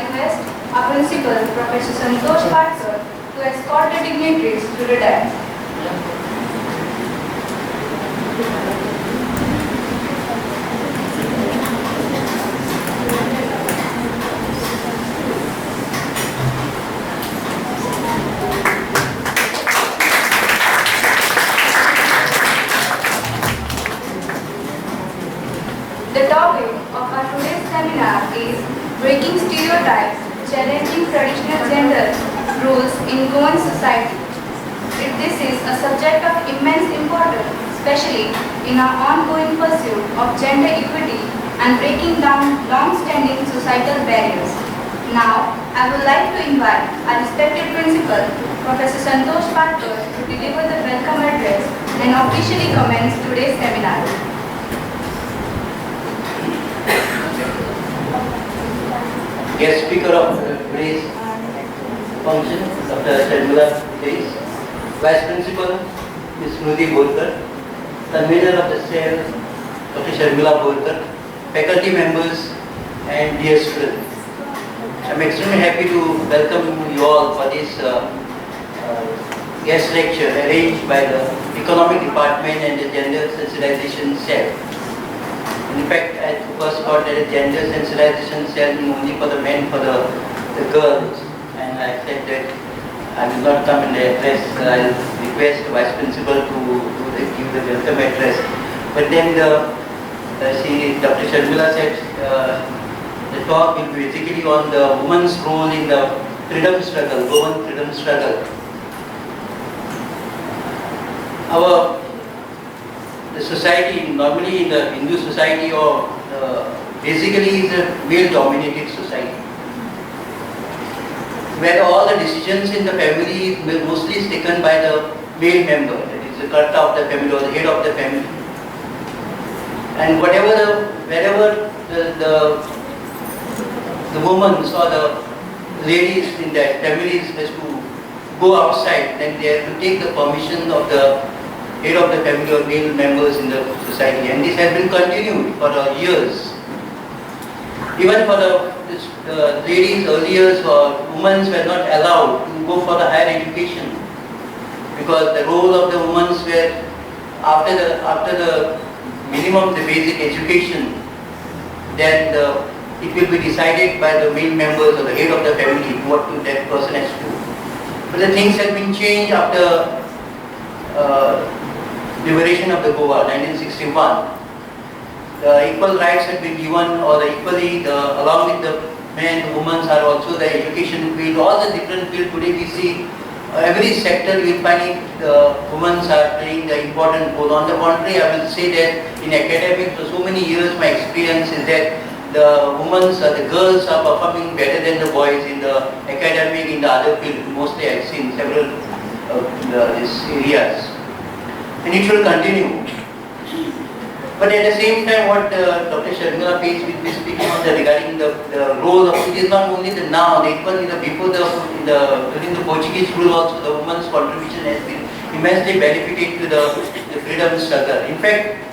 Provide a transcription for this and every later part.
request our principal, Professor Santosh Patkar, to escort the dignitaries to the dais. The topic of our today's seminar is Breaking Stereotypes, Challenging Traditional Gender Roles in Goan Society. This is a subject of immense importance, especially in our ongoing pursuit of gender equity and breaking down long-standing societal barriers. Now, I would like to invite our respected principal, Professor Santosh Patkar, to deliver the welcome address and officially commence today's seminar. Guest speaker of today's function, Dr. Sharmila Days, Vice Principal, Ms. Smruti Borkar, Convener of the cell, Dr. Sharmila Borkar, faculty members, and dear students. I am extremely happy to welcome you all for this guest lecture arranged by the Economic Department and the Gender Sensitization Cell. In fact, I first got that a gender sensitization cell only for the men, for the girls, and I said that I will not come in the address. I will request the Vice Principal to give the welcome address. But then Dr. Sharmila said the talk will be basically on the woman's role in the freedom struggle, Goan freedom struggle. The society, normally in the Hindu society, or basically is a male-dominated society, where all the decisions in the family is mostly taken by the male member, that is the karta of the family or the head of the family. And wherever the women or the ladies in their families has to go outside, then they have to take the permission of the head of the family or male members in the society, and this has been continued for years. Even for the ladies earlier, or women were not allowed to go for the higher education, because the role of the women were after the minimum, the basic education, then it will be decided by the male members or the head of the family what that person has to do. But the things have been changed after liberation of the Goa, 1961. The equal rights have been given, or equally, along with the men, women are also the education field, all the different fields. Today we see every sector you will find women are playing the important role. On the contrary, I will say that in academics for so many years my experience is that the women, the girls are performing better than the boys in the academic, in the other field. Mostly I have seen several these areas. And it should continue. But at the same time, what Dr. Sharmila Page will be speaking on regarding the role of it is not only the now, even before during the Portuguese rule also, the woman's contribution has been immensely benefited to the freedom struggle. In fact,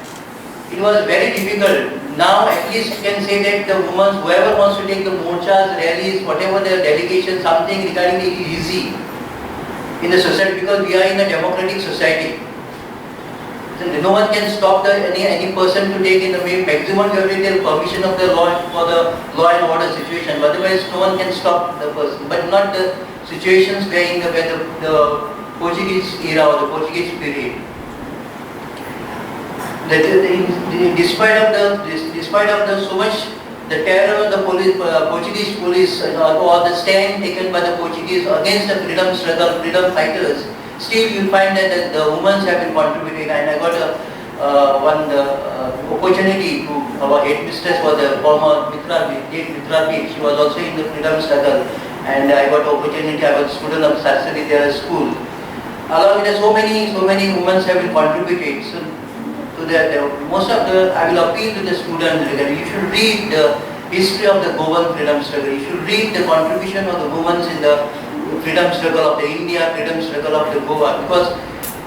it was very difficult. Now at least you can say that the women, whoever wants to take the morchas, rallies, whatever the delegation, something regarding it is easy in the society, because we are in a democratic society. No one can stop any person to take in the maximum. You have to take permission of the law for the law and order situation. Otherwise, no one can stop the person. But not the situations where the Portuguese era or the Portuguese period. Despite of the so much the terror of the Portuguese police or the stand taken by the Portuguese against the freedom struggle, freedom fighters, still you find that the women have been contributing. And I got one opportunity to, our headmistress was the former Mitra, she was also in the freedom struggle, and I got opportunity, I was a student of Sarsari there school. Along with so many women have been contributed. So to most of I will appeal to the students regarding, you should read the history of the Goan freedom struggle, you should read the contribution of the women in the freedom struggle of the India, freedom struggle of the Goa, because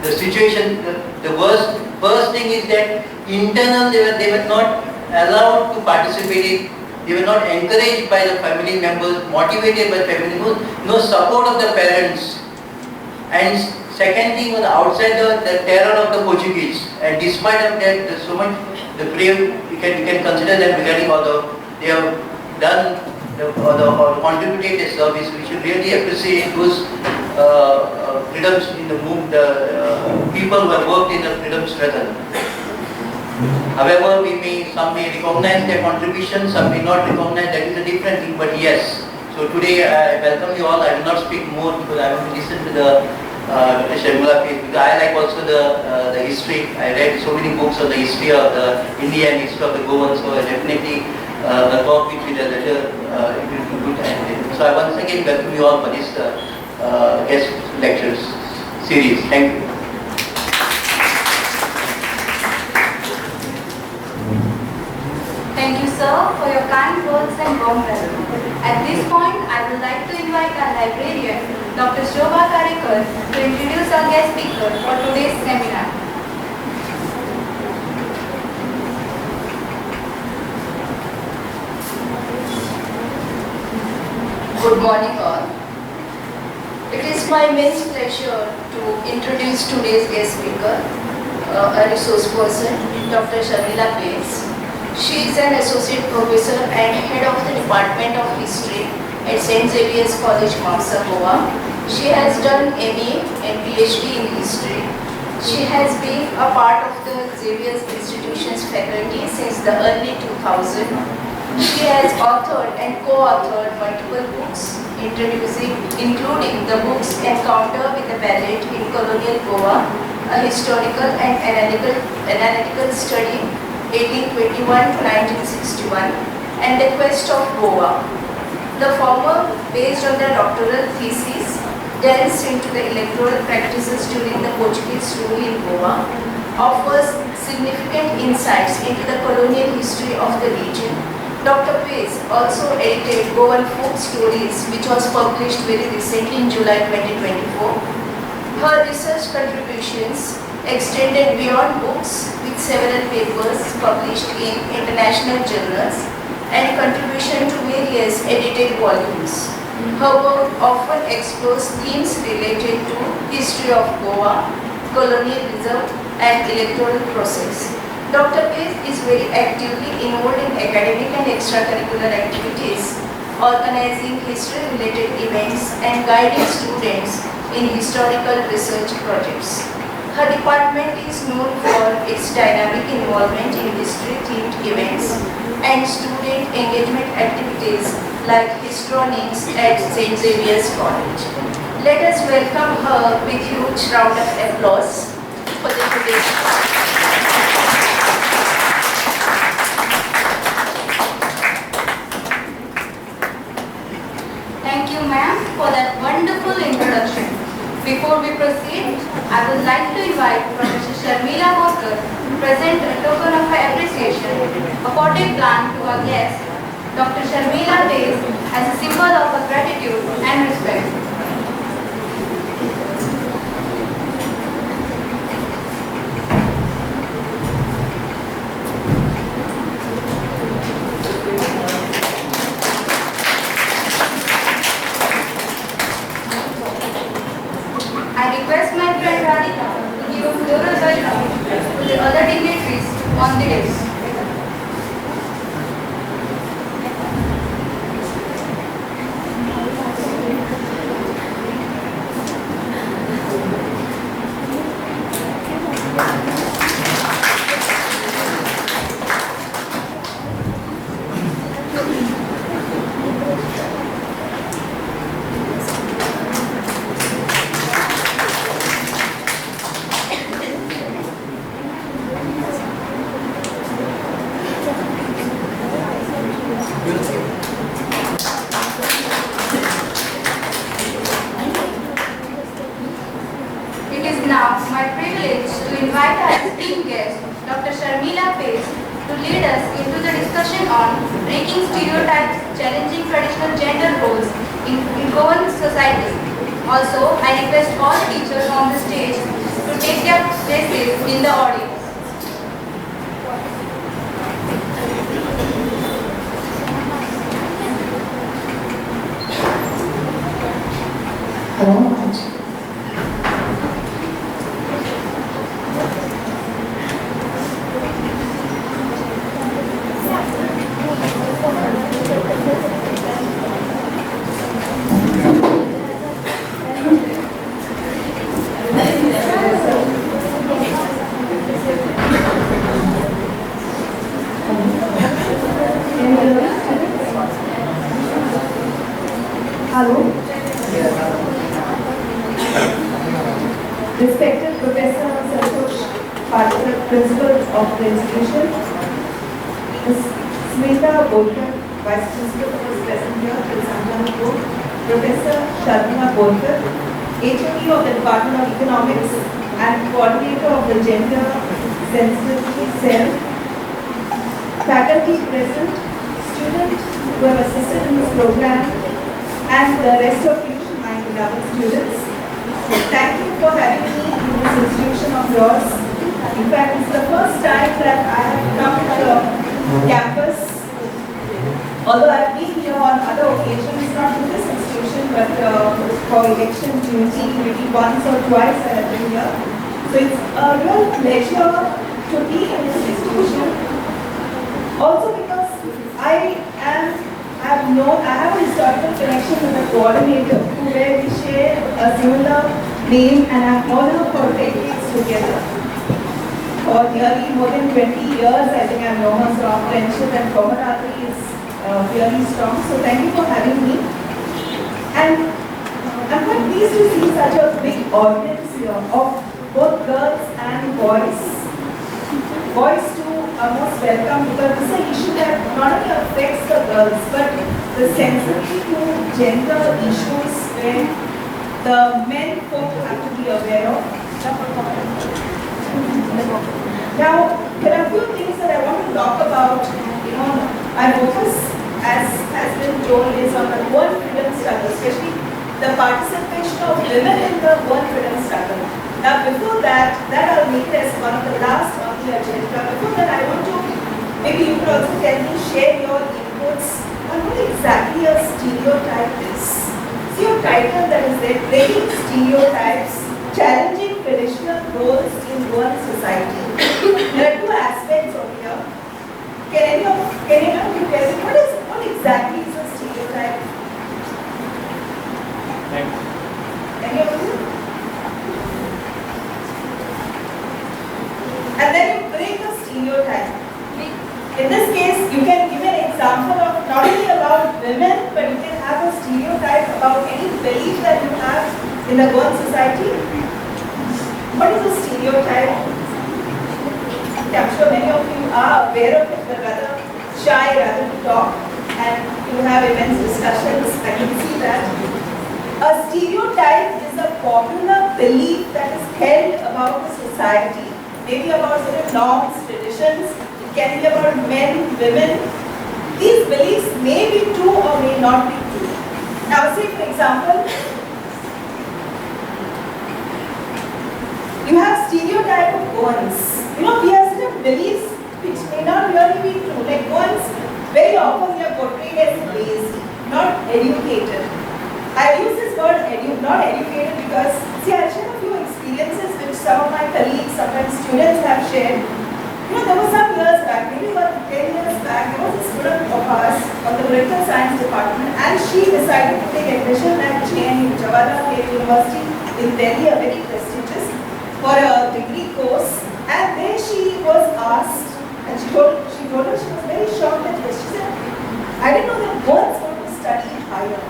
the situation, the worst thing is that internal they were not allowed to participate They were not encouraged by the family members, motivated by family members, no support of the parents. And second thing was outside the terror of the Portuguese. And despite of that, there's so much the brave, you can consider them regarding although they have done or contributed their service. We should really appreciate those freedoms in the move, the people who have worked in the freedom struggle. However, some may recognize their contribution, some may not recognize. That is a different thing. But yes, so today I welcome you all. I will not speak more because I want to listen to the Sharmila page, because I like also the history. I read so many books on the history of the India and history of the Goan. So I definitely the talk with the letter it will be good. And so I once again welcome you all for this guest lectures series. Thank you. Thank you, sir, for your kind words and warm welcome. At this point, I would like to invite our librarian, Dr. Shobha Karikar, to introduce our guest speaker for today's seminar. Good morning all. It is my immense pleasure to introduce today's guest speaker, a resource person, Dr. Sharmila Place. She is an associate professor and head of the Department of History at St. Xavier's College, Mamsa, Goa. She has done MA and PhD in history. She has been a part of the Xavier's institution's faculty since the early 2000s. She has authored and co-authored multiple books, including the books Encounter with the Ballet in Colonial Goa, a historical and analytical study 1821 to 1961, and The Quest of Goa. The former, based on their doctoral thesis, delves into the electoral practices during the Portuguese rule in Goa, offers significant insights into the colonial history of the region. Dr. Pace also edited Goan Folk Stories, which was published very recently in July 2024. Her research contributions extended beyond books, with several papers published in international journals and contribution to various edited volumes. Her work often explores themes related to history of Goa, colonialism and electoral process. Dr. Pace is very actively involved in academic and extracurricular activities, organizing history-related events and guiding students in historical research projects. Her department is known for its dynamic involvement in history-themed events and student engagement activities like histronics at St. Xavier's College. Let us welcome her with huge round of applause for the today's talk. Thank you, ma'am, for that wonderful introduction. Before we proceed, I would like to invite Professor Sharmila Karikar to present a token of her appreciation, a potted plant to our guest, Dr. Sharmila Pace, as a symbol of her gratitude and respect. I request my friend Radhika to give a floral welcome to the other dignitaries on the dais. It is now my privilege to invite our esteemed guest, Dr. Sharmila Pace, to lead us into the discussion on breaking stereotypes, challenging traditional gender roles in Goan society. Also, I request all teachers on the stage to take their places in the audience. so much. Hello. Respected Professor Santosh Patel, Principal of the institution, Ms. Smita Bolkar, Vice Principal who is present here, is Board, Professor Sharmila Bolkar, HOD of the Department of Economics and Coordinator of the Gender Sensitivity Cell, faculty present, students who have assisted in this program, and the rest of you, my beloved students. Thank you for having me in this institution of yours. In fact, it's the first time that I have come to the campus. Although I've been here on other occasions, not in this institution, but for election duty, maybe once or twice I have been here. So it's a real pleasure to be in this institution. Also because I have a historical connection with a coordinator where we share a similar name, and I'm honored for decades together. For nearly more than 20 years, I think I've known her, so our friendship and camaraderie is really strong. So thank you for having me. And I'm quite pleased to see such a big audience here of both girls and boys. Boys too are most welcome because this is an issue that not only affects the girls but the sensitivity to gender issues where the men folk have to be aware of. Now, there are a few things that I want to talk about. My focus, as has been told, is on the Goan freedom struggle, especially the participation of women in the Goan freedom struggle. Now, before that I'll make it as one of the last on the agenda. Before that, I want to, maybe you could also tell me, share your inputs on what exactly a stereotype is. See your title that is there, Breaking Stereotypes, Challenging Traditional Roles in Goan Society. There are two aspects over here. Can anyone you tell me what exactly is a stereotype? Any of you? And then you break a stereotype. In this case, you can give an example of not only about women, but you can have a stereotype about any belief that you have in the Goan society. What is a stereotype? I'm sure many of you are aware of it, but rather shy rather to talk, and you have immense discussions. I can see that. A stereotype is a popular belief that is held about the society. Maybe about certain norms, traditions, it can be about men, women. These beliefs may be true or may not be true. Now, say for example, you have stereotype of Goans. We have certain beliefs which may not really be true. Like Goans, very often they are portrayed as lazy, not educated. I use this word not educated because, see, I'll share a few experiences which some of my colleagues, sometimes students have shared. There was some years back, maybe about 10 years back, there was a student of ours from the political science department, and she decided to take admission at JNU, Jawaharlal Nehru University in Delhi, a very prestigious, for a degree course. And there she was asked, and she told her she was very shocked at this. She said, I didn't know that Goans want to study higher.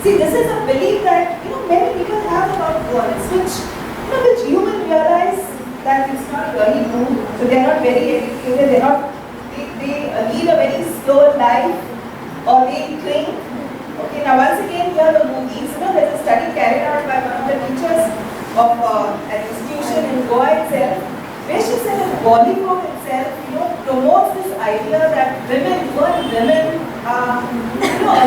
See, this is a belief that many people have about Goans, which you will realize that it's not really true. So they are not very educated. They lead a very slow life, or they drink. Okay, now once again here the movies. There's a study carried out by one of the teachers of an institution in Goa itself, where she said that Bollywood itself, promotes this idea that Goan women are,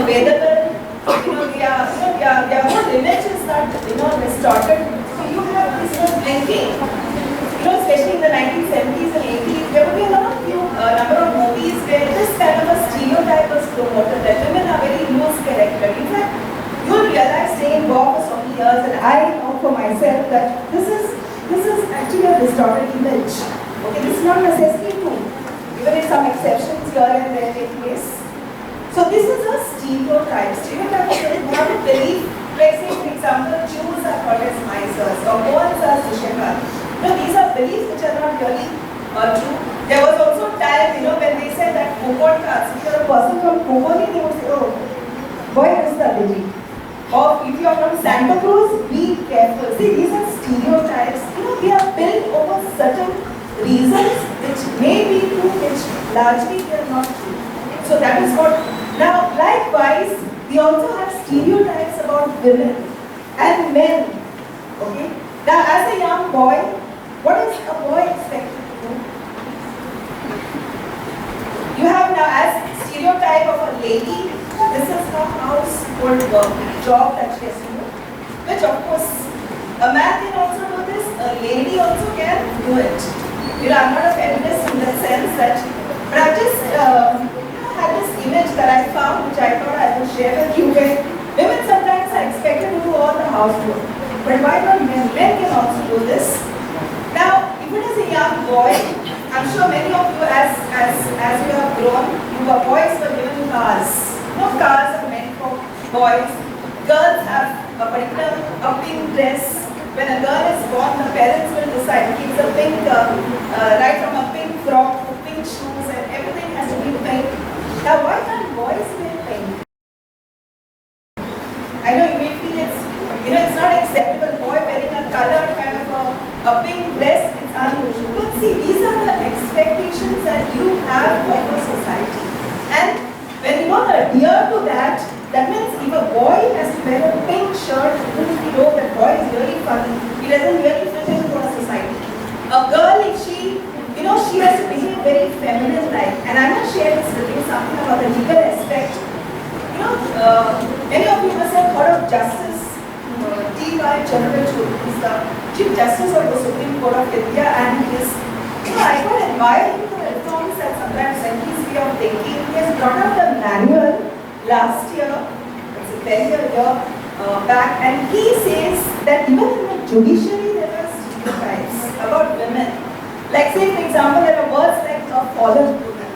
available. Their whole image is not, distorted. So you have this, blinking. Especially in the 1970s and 80s, there would be a number of movies where this kind of a stereotype was promoted, that women are very loose character. In fact, you will realized staying involved for so many years, and I know for myself that this is actually a distorted image. Okay, this is not necessarily true. Even if some exceptions here and there take place. So this is a stereotype. Stereotype is you have to believe, like say for example, Jews are called as misers, or Goans are Sushaka. These are beliefs which are not really true. There was also time, when they said that Goan caste, if you're a person from Goan, they would say, oh, boy, this is the Delhi. Or if you are from Santa Cruz, be careful. See, these are stereotypes. They are built over certain reasons which may be true, which largely they are not true. So that is what. Now, likewise, we also have stereotypes about women and men. Okay. Now, as a young boy, what is a boy expected to do? You have now as stereotype of a lady. This is her household work, job that she has to do. Which of course, a man can also do this. A lady also can do it. I'm not a feminist in the sense that, but I've just had this image that I found, which I thought I would share with you, where women sometimes are expected to do all the housework. But why not men? Men can also do this. Now, even as a young boy, I'm sure many of you, as you have grown, your boys were given cars. Cars are meant for boys. Girls have a particular pink dress. When a girl is born, the parents will decide. It's a pink, right from a pink frock to pink shoes, and everything has to be pink. Now, why can't boys wear pink? I know you may feel it's not acceptable. Boy wearing a colored kind of a pink dress, it's unusual. But see, these are the expectations that you have of a society. And when you don't adhere to that, that means if a boy has to wear a pink shirt, even if you know that boy is really funny, he doesn't really fit into our society. A girl, if she has to behave very feminine-like, and I'm going to share this with you, something about the legal aspect. Many of you must have heard of Justice T.Y. Chandrachud. He's the Chief Justice of the Supreme Court of India, and I quite admire him for the reforms that sometimes and his way of thinking. He has brought out the manual last year, it's a 10-year back, and he says that even in the judiciary there are stereotypes about women. Like say for example, there are words like a fallen woman,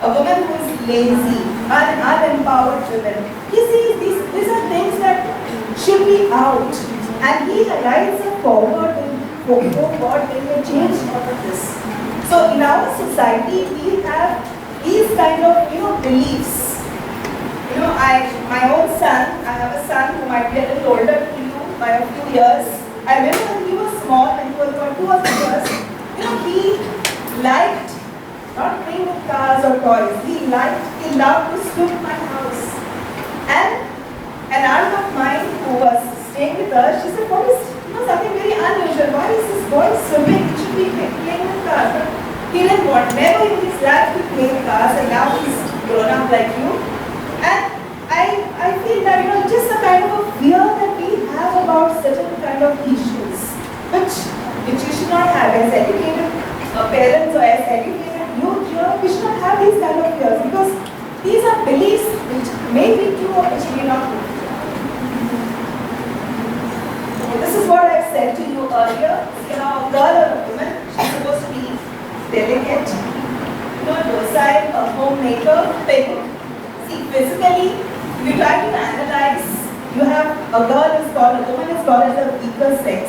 a woman who is lazy, unempowered women. He says these are things that should be out, and he writes a forward in God when we change all of this. So in our society we have these kind of beliefs. My own son, I have a son who might be a little older than you by a few years. I remember when he was small, when he was about 2 or 3 years, he liked not playing with cars or toys. He loved to swim my house. And an aunt of mine who was staying with us, she said, what is something very unusual? Why is this boy swimming? He should be playing with cars. But he didn't want, never in his life to play with cars, and now he's grown up like you. And I feel that just the kind of a fear that we have about certain kind of issues, which you should not have as educated parents or as educated youth. We should not have these kind of fears, because these are beliefs which may be true or which may not be true. This is what I said to you earlier. A girl or a woman, she's supposed to be delicate, docile, a homemaker, pink. See, physically, if you try to analyze, you have a woman is called as the weaker sex.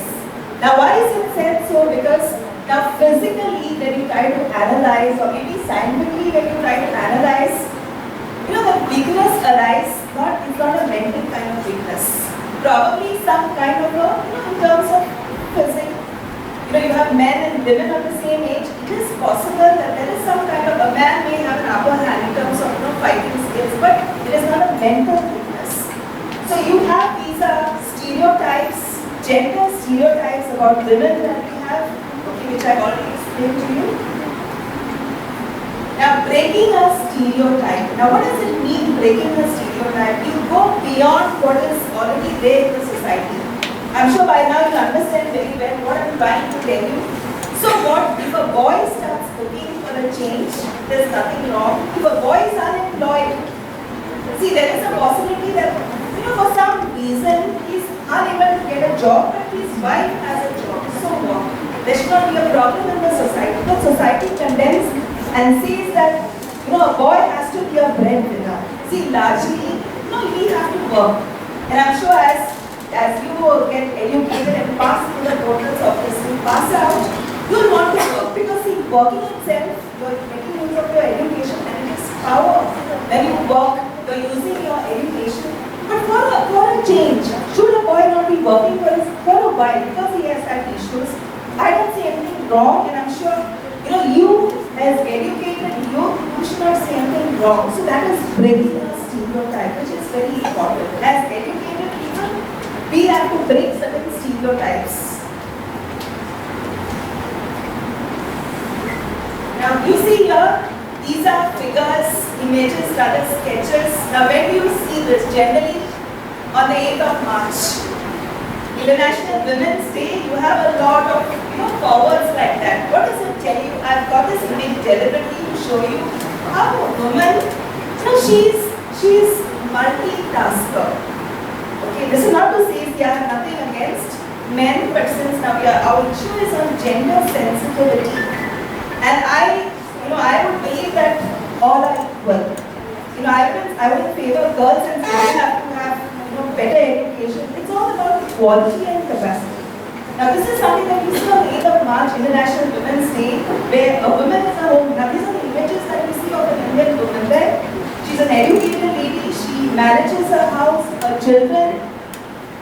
Now, why is it said so? Because now physically, when you try to analyze, or maybe scientifically, when you try to analyze, the weakness arises it's not a mental kind of weakness. Probably some kind of in terms of physics. You have men and women of the same age. It is possible that there is some kind of, a man may have an upper hand in terms of fighting skills, but it is not a mental weakness. So you have these stereotypes, gender stereotypes about women that we have, which I've already explained to you. Now, breaking a stereotype. Now, what does it mean, breaking a stereotype? You go beyond what is already there in the society. I'm sure by now you understand very well what I'm trying to tell you. So what, if a boy starts looking for a change, there's nothing wrong. If a boy is unemployed, see, there is a possibility that, for some reason job, but his wife has a job. So what? There should not be a problem in the society. Because society condemns and says that, a boy has to be a breadwinner. See, largely, we have to work. And I'm sure as you get educated and pass through the portals of this, you pass out, you'll want to work. Because see, working itself, you're making use of your education and it is power. When you work, you're using your education. But for a change, should a boy not be working for a while because he has had issues? I don't see anything wrong, and I'm sure, you as educated youth, you should not see anything wrong. So that is breaking a stereotype, which is very important. As educated people, we have to break certain stereotypes. Now you see here, these are figures, images, rather sketches. Now when do you see this? Generally on the 8th of March. International Women's Day, you have a lot of forwards like that. What does it tell you? I've got this image deliberately to show you how a woman, she's multitasker. Okay, this is not to say we have nothing against men, but since now our issue is on gender sensitivity, and I would believe that all are equal. I would favor girls and women have to have better education. It's all about quality and capacity. Now this is something that we see on 8th of March, International Women's Day, where a woman is a home. Now these are the images that we see of an Indian woman where she's an educated lady, she manages her house, her children,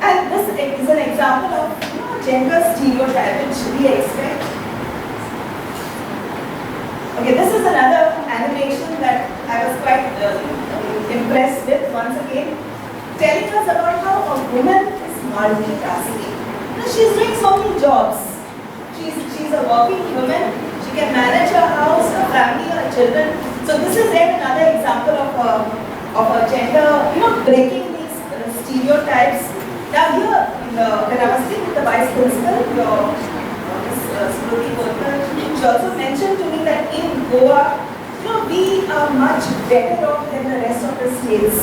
and this is an example of gender stereotype which we expect. Okay, this is another animation that I was quite impressed with once again, telling us about how a woman is multitasking. She's doing so many jobs. She's a working woman. She can manage her house, her family, her children. So this is yet another example of a gender, breaking these stereotypes. Now here, when I was sitting with the vice principal, she also mentioned to me that in Goa, we are much better off than the rest of the states.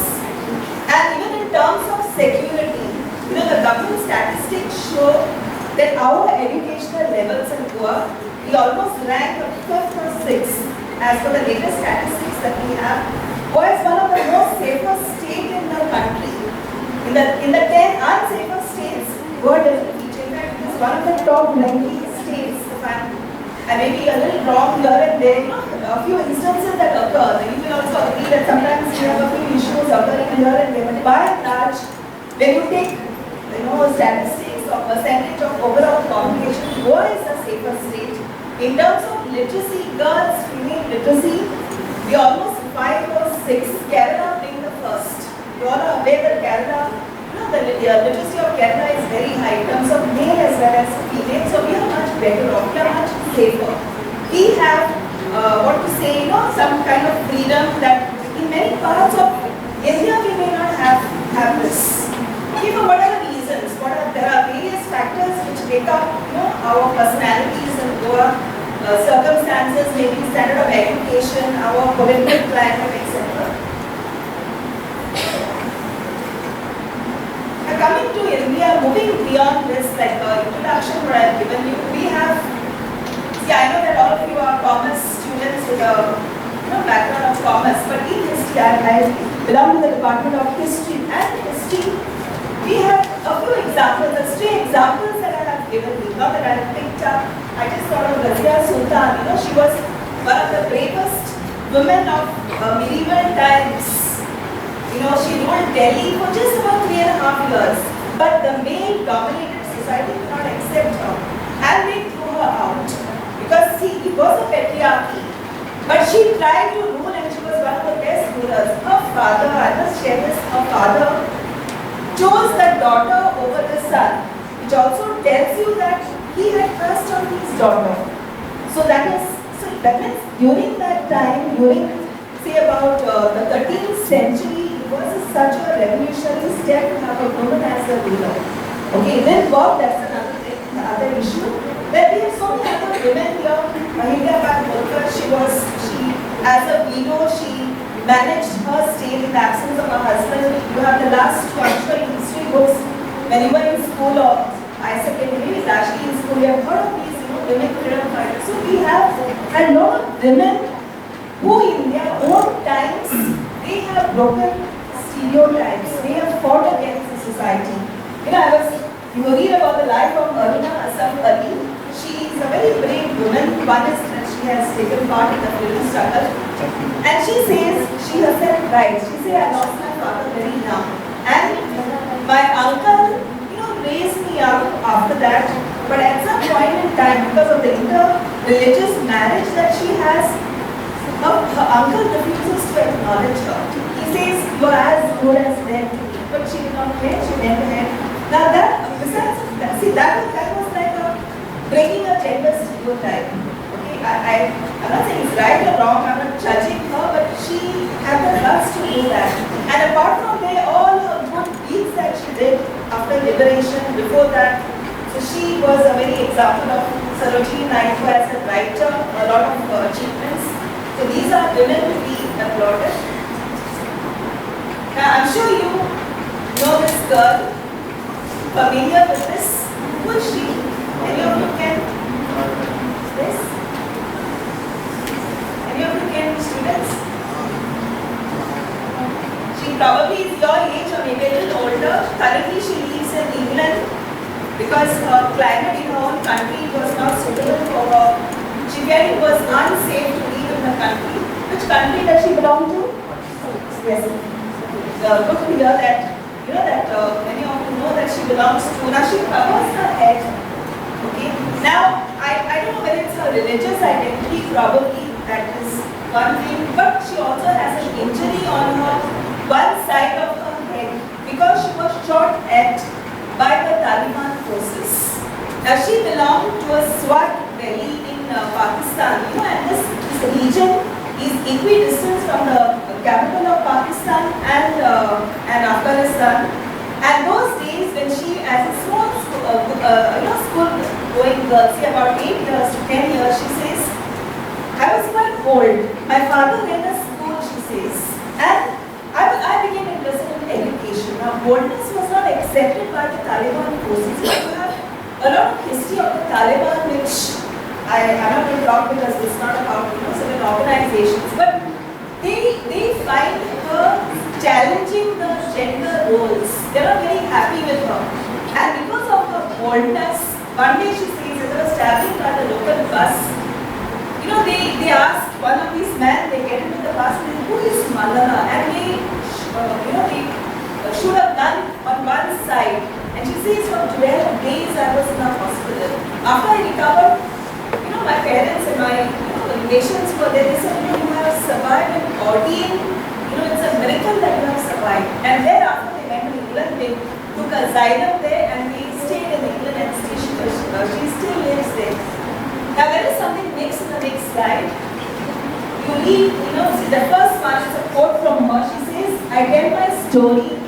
And even in terms of security, the government statistics show that our educational levels in Goa, we almost rank 5th or 6th as per the latest statistics that we have. Goa is one of the most safest states in the country. In the 10 unsafer states, Goa doesn't feature. In fact, it is one of the top 90 states. I may be a little wrong here and there, a few instances that occur. You will also agree that sometimes we have a few issues occurring here and there, but by and large, when you take statistics or percentage of overall population, Goa is the safest state. In terms of literacy, girls, female literacy, we almost 5 or 6. Kerala being the first. You all are aware that Kerala, the literacy of Kerala is very high in terms of male as well as female. So we are much better off. We are much safer. We have some kind of freedom that in many parts of India we may not have this. Okay, for whatever reasons, there are various factors which make up our personalities and our circumstances, maybe standard of education, our political climate, etc. Now coming to it, we are moving beyond this, like introduction what I have given you. We have, I know that all of you are commerce students with a background of commerce, but in history, I belong to the Department of History, and history, we have a few examples, the stray examples that I have given you, not that I have picked up. I just thought of Razia Sultan. She was one of the bravest women of medieval times. She ruled Delhi for just about 3.5 years. But the male-dominated society did not accept her. And they threw her out. Because it was a patriarchy. But she tried to rule and she was one of the best rulers. Her father, I must share this, her father chose the daughter over the son. Which also tells you that he had trust on his daughter. So that means during that time, say about the 13th century, it was such a revolutionary step to have a woman as a ruler. Okay, then work, that's another issue. Then we have so many other women here. Mahila Bhat, she as a widow, she managed her state in the absence of her husband. You have the last two, I'm sure in history books, when you were in school or high secondary, largely in school, we have heard of these, women freedom fighters. So we have a lot of women who in their own times, they have broken stereotypes. They have fought against the society. You read about the life of Aruna Asam Ali. She is a very brave woman. One is that she has taken part in the freedom struggle. And she says, she herself writes, she says, I lost my father very young. And my uncle, raised me up after that. But at some point in time, because of the inter-religious marriage that she has, her uncle refuses to acknowledge her. He says, you are as good as dead to me. But she did not care, she went ahead. Now besides that, see, that was like breaking a gender stereotype. Okay, I'm not saying it's right or wrong, I'm not judging her, but she had the guts to do that. And apart from there, all her good deeds that she did after liberation, before that, so she was a very example of Sarojini Naidu as a writer, a lot of achievements. So these are women to be applauded. Now I'm sure you know this girl, familiar with this. Who is she? Any of you can? This? Any of you can, students? She probably is your age or maybe a little older. Currently she lives in England because her climate in her own country was not suitable for her. She felt it was unsafe to live in her country. Which country does she belong to? Yes. Good to hear that. Many of you know that she belongs to. Now she covers her head. Okay. Now I don't know whether it's her religious identity. Probably that is one thing. But she also has an injury on her one side of her head because she was shot at by the Taliban forces. Now she belonged to a Swat valley in Pakistan. And this region is equidistant from the capital of Pakistan and Afghanistan. And those days when she, as a small school-going girl, say about 8 years to 10 years, she says, I was quite bold. My father ran a school, she says, and I became interested in education. Now, boldness was not accepted by the Taliban forces. You have a lot of history of the Taliban, which I'm not going to talk because it's not about certain organizations, but they find her challenging the gender roles. They are not very happy with her. And because of her boldness, one day she says, as I was traveling by the local bus, they asked one of these men, they get into the bus, and they, who is Malala? And they shoot a gun on one side. And she says, for 12 days I was in a hospital. After I recovered, my parents and my relations were there. They said, you have survived an ordeal. It's a miracle that you have survived. And thereafter they went to England. They took asylum there and they stayed in England and she still lives there. Now there is something mixed in the next slide. You read, the first one is a quote from her. She says, I tell my story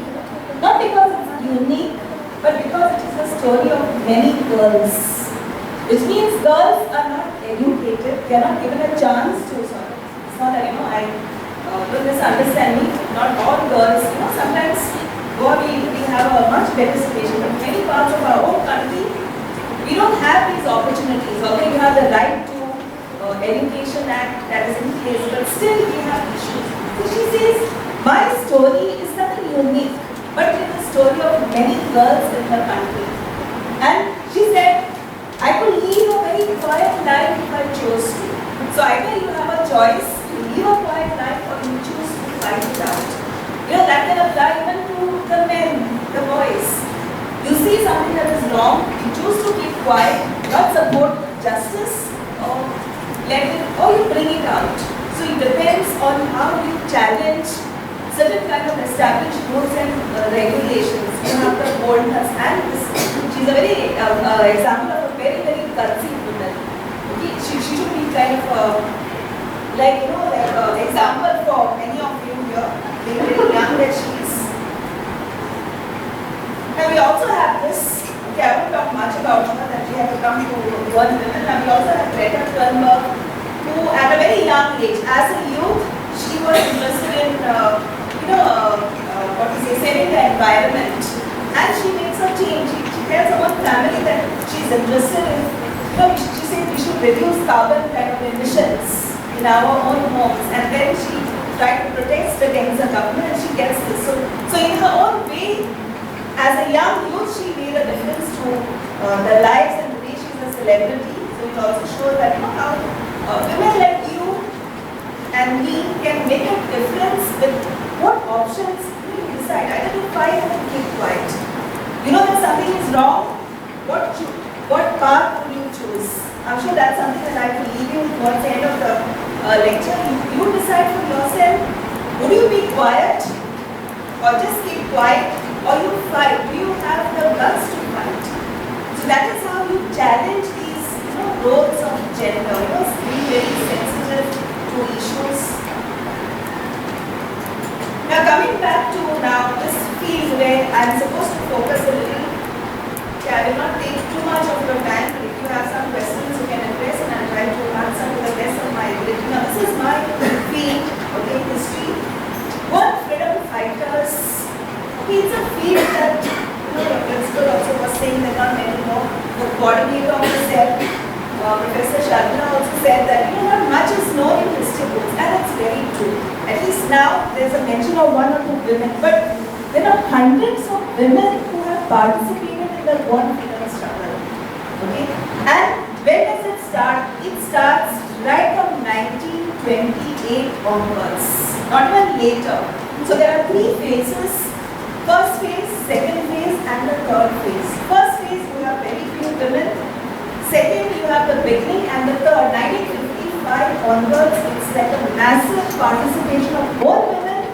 not because it's unique, but because it is the story of many girls. Which means girls are not educated, they are not given a chance to, it's not that, don't misunderstand me, not all girls, sometimes we have a much better situation, but many parts of our own country, we don't have these opportunities, although we have the right to Education Act that is in place, but still we have issues. So she says, my story is nothing unique, but it is the story of many girls in her country. And she said, I could live a very quiet life if I chose to. So either you have a choice to live a quiet life or you choose to fight it out. That can apply even to the men, the boys. You see something that is wrong, you choose to keep quiet, not support justice, or you bring it out. So it depends on how you challenge certain kind of established rules and regulations. You have the boldness, and she's a very example of a very, very gutsy woman. Okay? She should be kind of example for many of you here, being very young that she is. And we also have this, okay, I won't talk much about her, that we have to come to one women. And we also have Greta Thunberg, who at a very young age, as a youth, she was interested in saving the environment. And she makes a change. She tells her own family that she's interested in, she said we should reduce carbon kind of emissions in our own homes, and then she tried to protest against the government, and she gets this. So in her own way, as a young youth, she made a difference to the lives, and today she's a celebrity. So it also shows that how women like you and me can make a difference with what options you decide, either to fight or to keep quiet. That something is wrong, what path would you choose? I'm sure that's something that I will leave you towards the end of the lecture. You decide for yourself, would you be quiet or just keep quiet, or you fight? Do you have the guts to fight? So that is how you challenge these roles of gender, being very sensitive to issues. Now coming back to this field where I'm supposed to focus a little. I will not take too much of your time, but if you have some questions you can address, and I'll try to answer to the best of my ability. Now this is my field, history. What freedom fighters, it's a field that, the principal also was saying that not many know. The coordinator of the cell, Professor Sharmila also said that, not much is known in history books, and it's very true. At least now there's a mention of one or two women, but there are hundreds of women who have participated in the Goan freedom struggle. And when does it start? It starts right from 1928 onwards, not even later. So there are three phases: first phase, second phase, and the third phase. First phase, you have very few women. Second, you have the beginning, and the third, 1955 onwards, it's like a massive participation of both women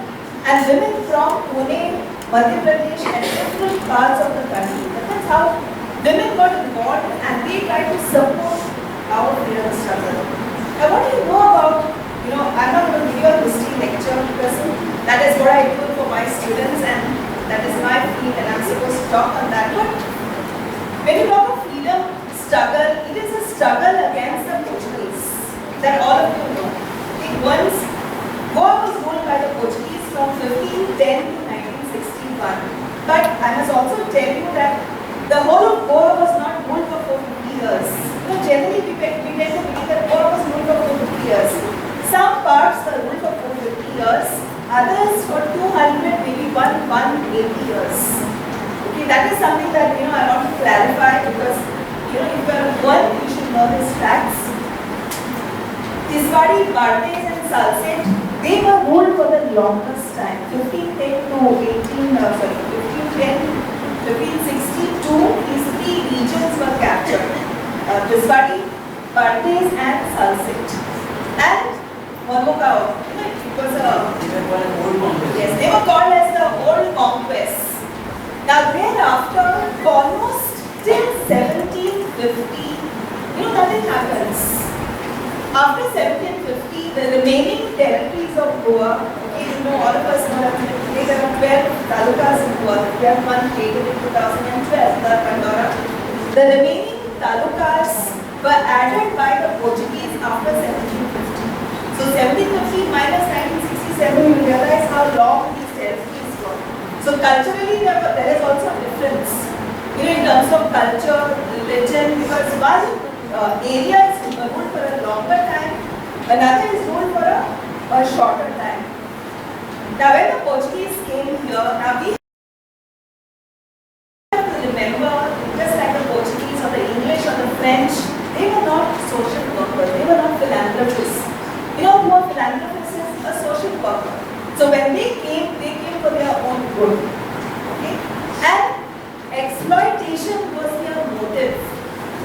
and women from Pune, Madhya Pradesh, and different parts of the country. That's how women got involved, and they tried to support our freedom struggle. Now, what do you know about, I'm not going to give you a history lecture because that is what I do for my students, and that is my field, and I'm supposed to talk on that. But when you talk of freedom struggle, it is a struggle against the Portuguese that all of you know. Once Goa was ruled by the Portuguese from 1510 to 1961. But I must also tell you that the whole of Goa was not ruled for 450 years. Generally we tend to believe that Goa was ruled for 450 years. Some parts were ruled for 450 years, others for 200, maybe 180 years. That is something that I want to clarify, because if you are one, you should know these facts. Tiswadi, Bardes and Salset, they were ruled for the longest time, 1510 to 1562, these three regions were captured. Tiswadi, Bardes and Salset. And Mormugao, it was yes, they were called as the Old Conquest. Now thereafter, almost till 1750, nothing happens. After 1750, the remaining territories of Goa, all of us know that today there are 12 talukas in Goa. We have one created in 2012, the Pandora. The remaining talukas were added by the Portuguese after 1750. So 1750 minus 1967, you realize how long these territories were. So culturally, there is also a difference, in terms of culture, religion, because one area is ruled for a longer time, another is ruled for a shorter time. Now, when the Portuguese came here, now we have to remember, just like the Portuguese or the English or the French, they were not social workers, they were not philanthropists. Who a philanthropist is? A social worker. So when they came for their own good. And exploitation was their motive.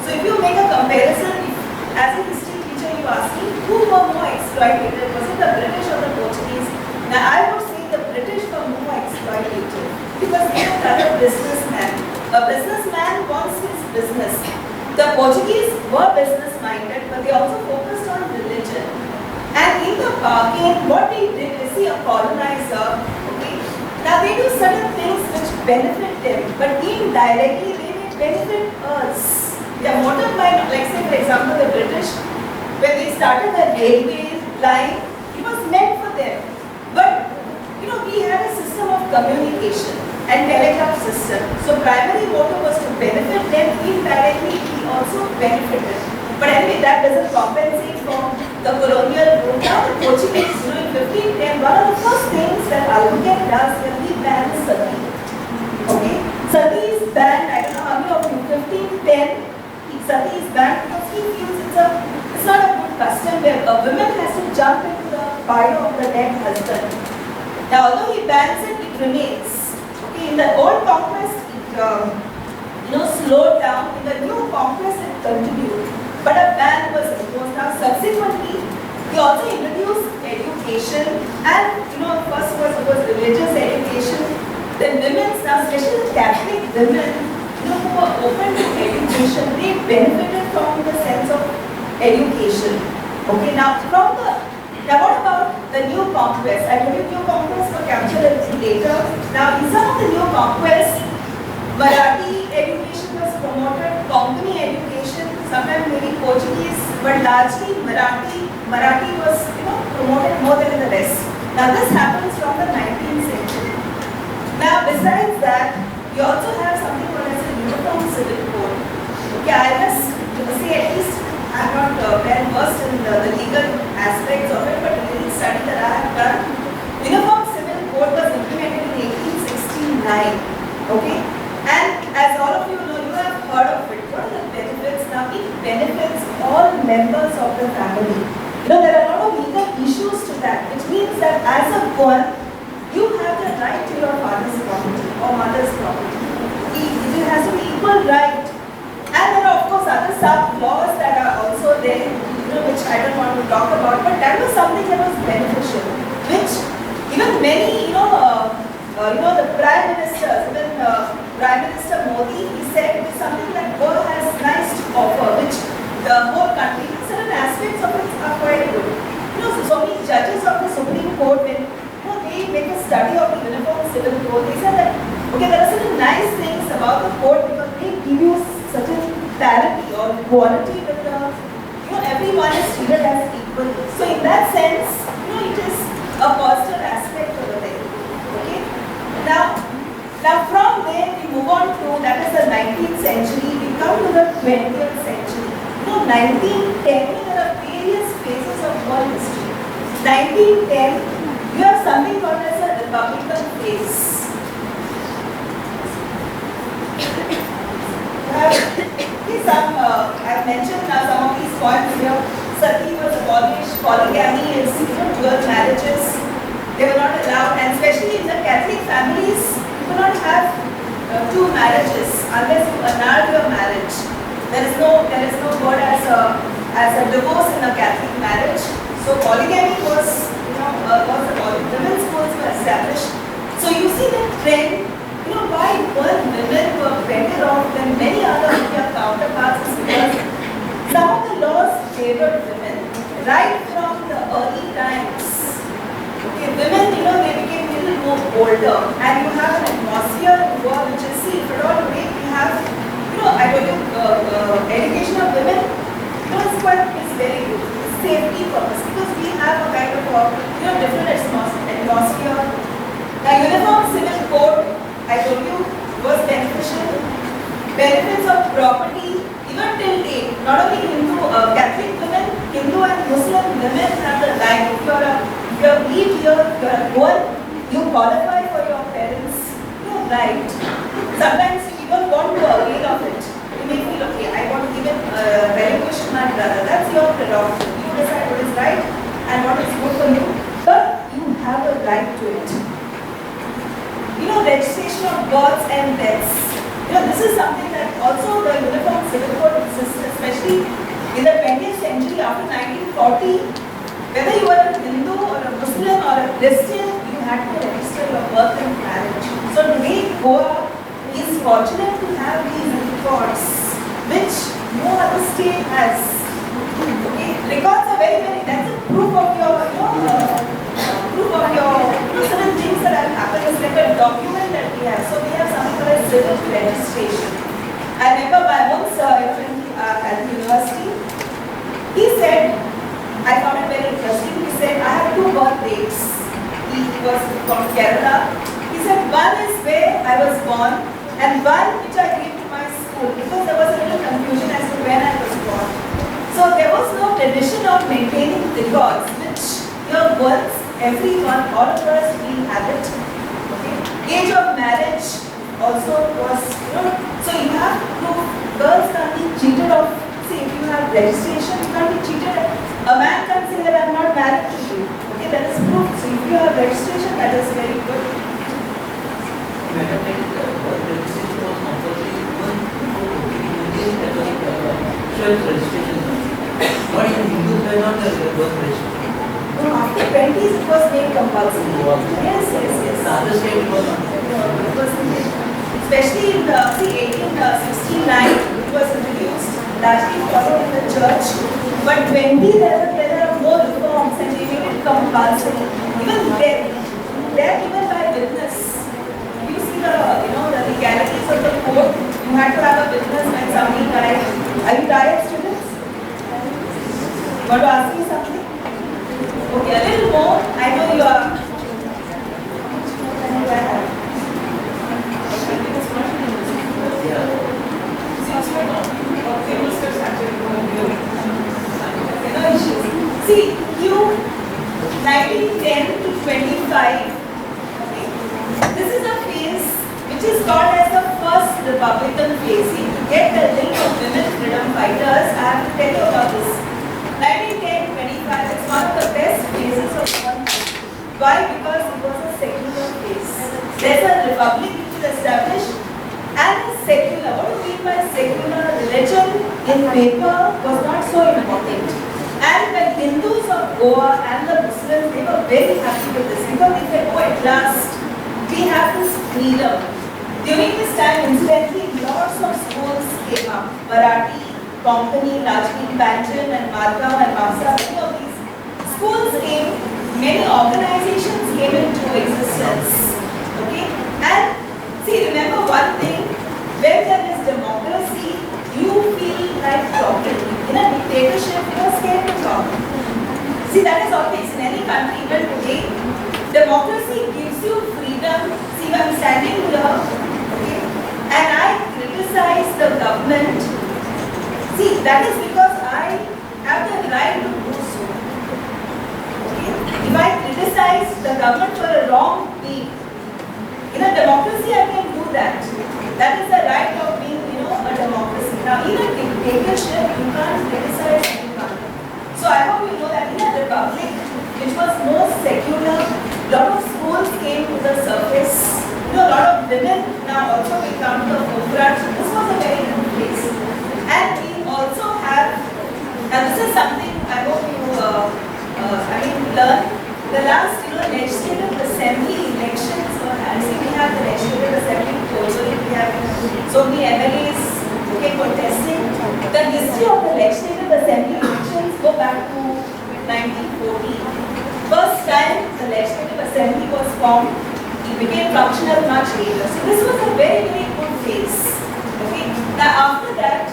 So if you make a comparison, as a history teacher you ask me, who were more exploitative? Was it the British or the Portuguese? Now I would say the British were more exploitative, because they were a businessman. A businessman wants his business. The Portuguese were business minded, but they also focused on religion. And in the bargain, what they did is, see, a colonizer, now they do certain things which benefit them, but indirectly they may benefit us. Their motive might, like say for example the British, when they started the railway line, it was meant for them. But we had a system of communication and telegraph system. So primary motive was to benefit them, indirectly we Albuquerque does when he bans sati. Okay? Sati is banned, I don't know how many of you, 1510, sati is banned because he feels it's not a good custom where a woman has to jump into the fire of the dead husband. Now, although he bans it, it remains. Okay, in the old conquest, it slowed down. In the new conquest, it continued. But a ban was imposed. Now, subsequently, he also introduced education, and first was religious education. Then women's, now especially Catholic women, who were open to education, they benefited from the sense of education. Okay, now what about the new conquest? I told you new conquest were captured a little later. Now in some of the new conquests, Marathi education was promoted, Konkani education, sometimes maybe Portuguese, but largely Marathi was promoted more than in the rest. Now this happens from the 19th century. Now besides that, we also have something called as a uniform civil code. Okay, I must say at least I'm not well versed in the legal aspects of it, but in the study that I have done, uniform civil code was implemented in 1869. Okay, and as all of you know, you have heard of it. What are the benefits? Now it benefits all members of the family. There are a lot of legal issues to that, which means that as a Goan, you have the right to your father's property or mother's property. It has to be equal right. And there are of course other sub-laws that are also there, which I don't want to talk about, but that was something that was beneficial, which even many, the Prime Ministers, even Prime Minister Modi, he said it is something that Goa has nice to offer, which the whole country, certain aspects of it are quite good. So many judges of the Supreme Court, when they make a study of the uniform civil code, they said that, okay, there are certain nice things about the code because they give you certain parity or equality with everyone is treated as equal. So in that sense, it is a positive aspect over there. Okay. Now from there we move on to, that is the 19th century, we come to the 20th century. 1910, there are various phases of world history. 1910, you have something called as a Republican phase. I've mentioned some of these points here. Sati was abolished, polygamy is dual marriages. They were not allowed, and especially in the Catholic families, you cannot have two marriages unless you annul your marriage. There is no word as a divorce in a Catholic marriage. So polygamy was abolished. Women's schools were established. So you see the trend. Why women were better off than many other Indian counterparts is because some of the laws favored women right from the early times. Okay, women, they became a little more bolder, and you have an atmosphere in Goa which is, see, for all today we have, I told you, education of women, is very good. Safety purpose, because we have a kind of different atmosphere. The uniform civil code, I told you, was beneficial. Benefits of property, even till date, not only Catholic women, Hindu and Muslim women have the right. If you are here, if you are a Goan, you qualify for your parents' right. Sometimes you don't want to avail of it. You may feel, okay, I want to even relinquish my brother. That's your prerogative. You decide what is right and what is good for you, but you have a right to it. Registration of births and deaths. This is something that also the Uniform Civil Code exists, especially in the 20th century after 1940. Whether you are a Hindu or a Muslim or a Christian, you had to register your birth and marriage. So today, Goa is fortunate to have these records, which no other state has. Okay, records are very, that's a proof of your, certain things that have happened. It's like a document that we have. So we have something called a civil registration. I remember my own sir at the university, he said, I found it very interesting. He said, I have two birth dates. He was from Kerala. He said, one is where I was born, and one which I gave to my school, because there was a little confusion as to when I was born. So there was no tradition of maintaining records, which your births everyone, all of us, we have it. Okay. Age of marriage also was, so you have proof. Girls can't be cheated of. See, if you have registration, you can't be cheated. A man can say that I'm not married to you. Okay, that is proof. So if you have registration, that is very good. Madam, registration was compulsory even before Catholic registration. But in Hindus were not the birth registration. No, after 20s it was made compulsory. Yes. The other state was not. It was made. Especially in the 1869, it was introduced, largely followed in the church. But 20, there are more reforms and they made it compulsory. Even there given by witness. You see the legalities of the court. You had to have a witness when somebody died. Are you diet students? Want to ask me something? Okay, a little more. I know you are. See, you 1910 to 25. Okay. This is a phase which is called as the first Republican phase. See, to get the link of women freedom fighters, I have to tell you about this. 1910 to 25 is one of the best phases of one. Why? Because it was a secular phase. There's a republic which is established and a secular. What do you mean by secular? Religion in paper was not so important. And the Hindus of Goa and the Muslims, they were very happy with this because they said, oh, at last we have this freedom. During this time, incidentally, lots of schools came up. Marathi, Konkani, Rajni, Panjan and Margaon and Mamsa, many of these schools came, many organizations came into existence. Okay? And see, remember one thing, when there is democracy, you feel like talking. In a dictatorship, you are scared to talk. See, that is always in any country, even today. Democracy gives you freedom. See, I'm standing here, okay, and I criticize the government. See, that is because I have the right to do so. Okay? If I criticize the government for a wrong deed, in a democracy I can do that. That is the right of being, a democracy. Now, in a dictatorship, you can't criticize anyone. So I hope you know that in a republic, which was more secular, a lot of schools came to the surface. A lot of women now also will come to the forefront. This was a very good place. And we also have, and this is something I hope you learn. The last legislative assembly elections were held. We have the legislative assembly globally. We have so many MLAs contesting. The history of the legislative assembly elections go back to 1940. First time the legislative assembly was formed, it became functional much later. So this was a very, very good phase. Okay. Now after that,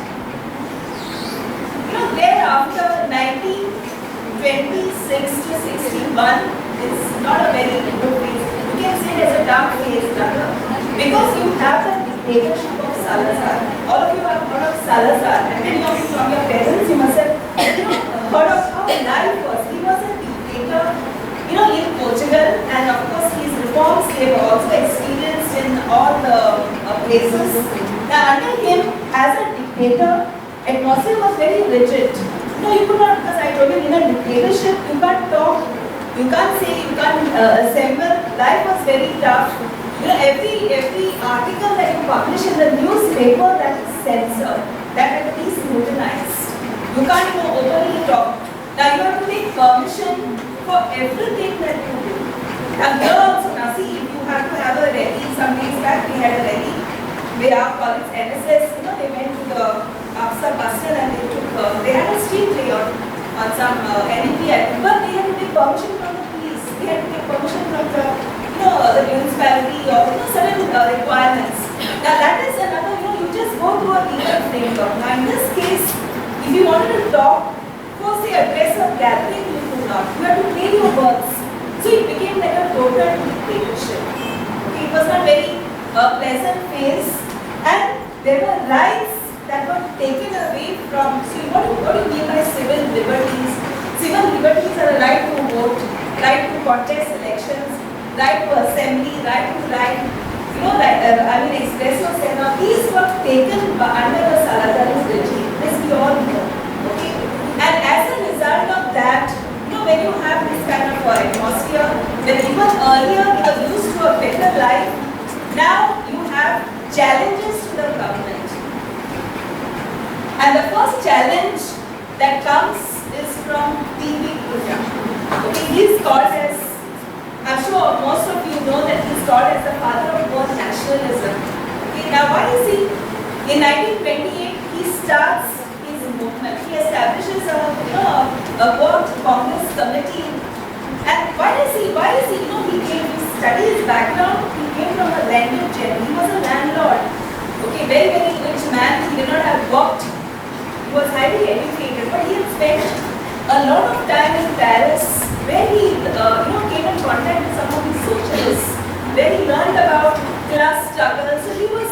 thereafter 1926 to 61 is not a very good phase. You can say there's a dark phase rather, because you have the dictatorship of Salazar. All of you have heard of Salazar, and many of you from your parents, you must have heard of how life was. He was a dictator, in Portugal, and of course his reforms they were also experienced in all the places. Now under him, as a dictator, atmosphere was very rigid. You could not, because I told you in a dictatorship, you can't talk, you can't say, you can't assemble. Life was very tough. Every article that you publish in the newspaper, that is censored, that at least scrutinized. You can't openly talk. Now you have to take permission for everything that you do. And here also, now see, if you have to have a rally, some days back we had a rally where our colleagues, NSS, they went to the Afsa Bastion and they had a street play on some NEP item, but they had to take permission from the police. They had to take permission from the municipality or certain requirements. Now that is another, you just go through a legal framework. Now in this case, if you wanted to talk, first say address a gathering, you could not. You have to play your words. So it became like a total dictatorship. Okay, it was not very pleasant phase, and there were rights that were taken away from. So what do you mean by civil liberties? Civil liberties are the right to vote, right to contest elections, right to assembly, right to write, express yourself. Now these were taken under the Salazar's regime, this we all know. Okay? And as a result of that, when you have this kind of atmosphere, when even earlier you were used to a better life, now you have challenges to the government. And the first challenge that comes is from T.V. Pruja. Okay, he's called as, I'm sure most of you know that he's called as the father of Goan nationalism. Okay, now why is he? In 1928, he starts his movement. He establishes a Goan Congress committee. And why is he, he came to study his background. He came from a landed gentry. He was a landlord. Okay, very, very rich man. He did not have worked. He was highly educated, but he had spent a lot of time in Paris, where he came in contact with some of these socialists, where he learned about class struggle. So he was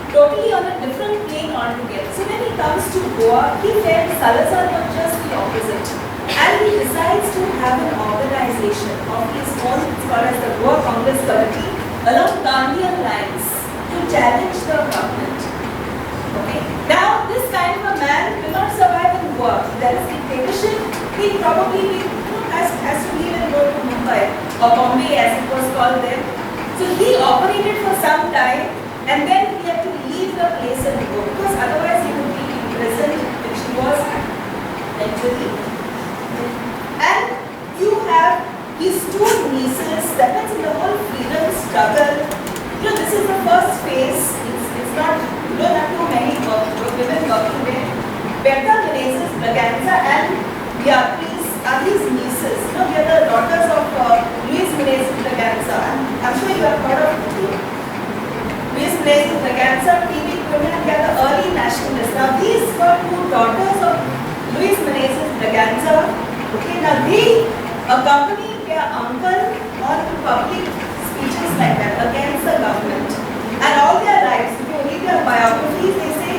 totally on a different plane altogether. So when he comes to Goa, he felt Salazar was just the opposite, and he decides to have an organization of his own. It's called as the Goa Congress Committee, along Gandhian lines, to challenge the government. Okay. Now, this kind of a man will not survive in Goa. There is dictatorship. He probably has to leave and go to Mumbai or Bombay, as it was called then. So he operated for some time, and then he had to leave the place and go, because otherwise he would be imprisoned, which he was actually. And you have his two nieces. That means in the whole freedom struggle. This is the first phase. It's not. You don't have too many women working there. Bertha Menezes Braganza and Beatriz are these nieces. They are the daughters of Luis Menezes Braganza. I'm sure you have heard of them. Luis Menezes Braganza, T.V. Pruja, they are the early nationalists. Now these were two daughters of Luis Menezes Braganza. Okay, now they accompanied their uncle on public speeches like that against the government. And all their lives, if you read their biographies, they say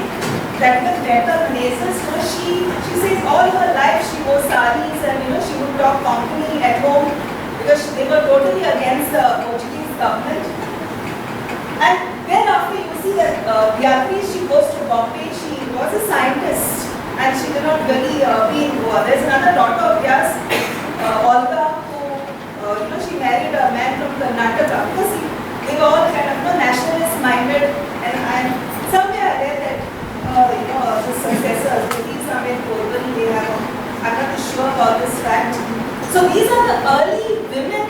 that with Bertha Menezes, she says all her life she wore saris and she would talk company at home because they were totally against the Portuguese government. And then after you see that Beatriz, she goes to Bombay, she was a scientist and she did not really be in Goa. There's another daughter of theirs, Olga, who she married a man from Karnataka because they were all kind of nationalist minded, and somewhere I read that the successors, these are in Portugal, they have, I'm not sure about this fact. So these are the early women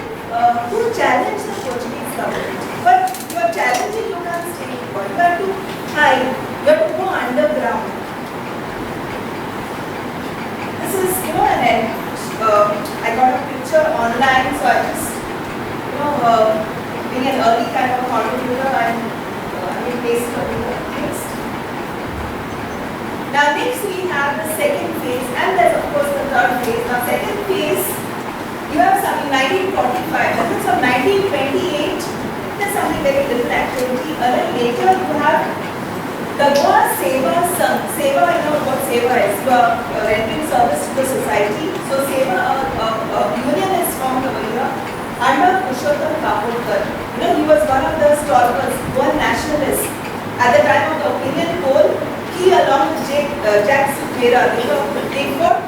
who challenge the Portuguese government. But you are challenging, you can't stay in Goa. You have to hide, you have to go underground. This is, I got a picture online, so I just, being an early kind of contributor, I paste it next. Now next we have the second phase, and there's of course the third phase. Now second phase, you have something 1945, that is from 1928, there's something very different activity. A little later you have the Goa Seva Sangh. Seva, you know what Seva is, you are rendering service to the society. So Seva, a union is formed over here under Purushottam Kapurkar. He was one of the stalwarts, one nationalist. At the time of the opinion poll, he along with Jack Sukera, they fought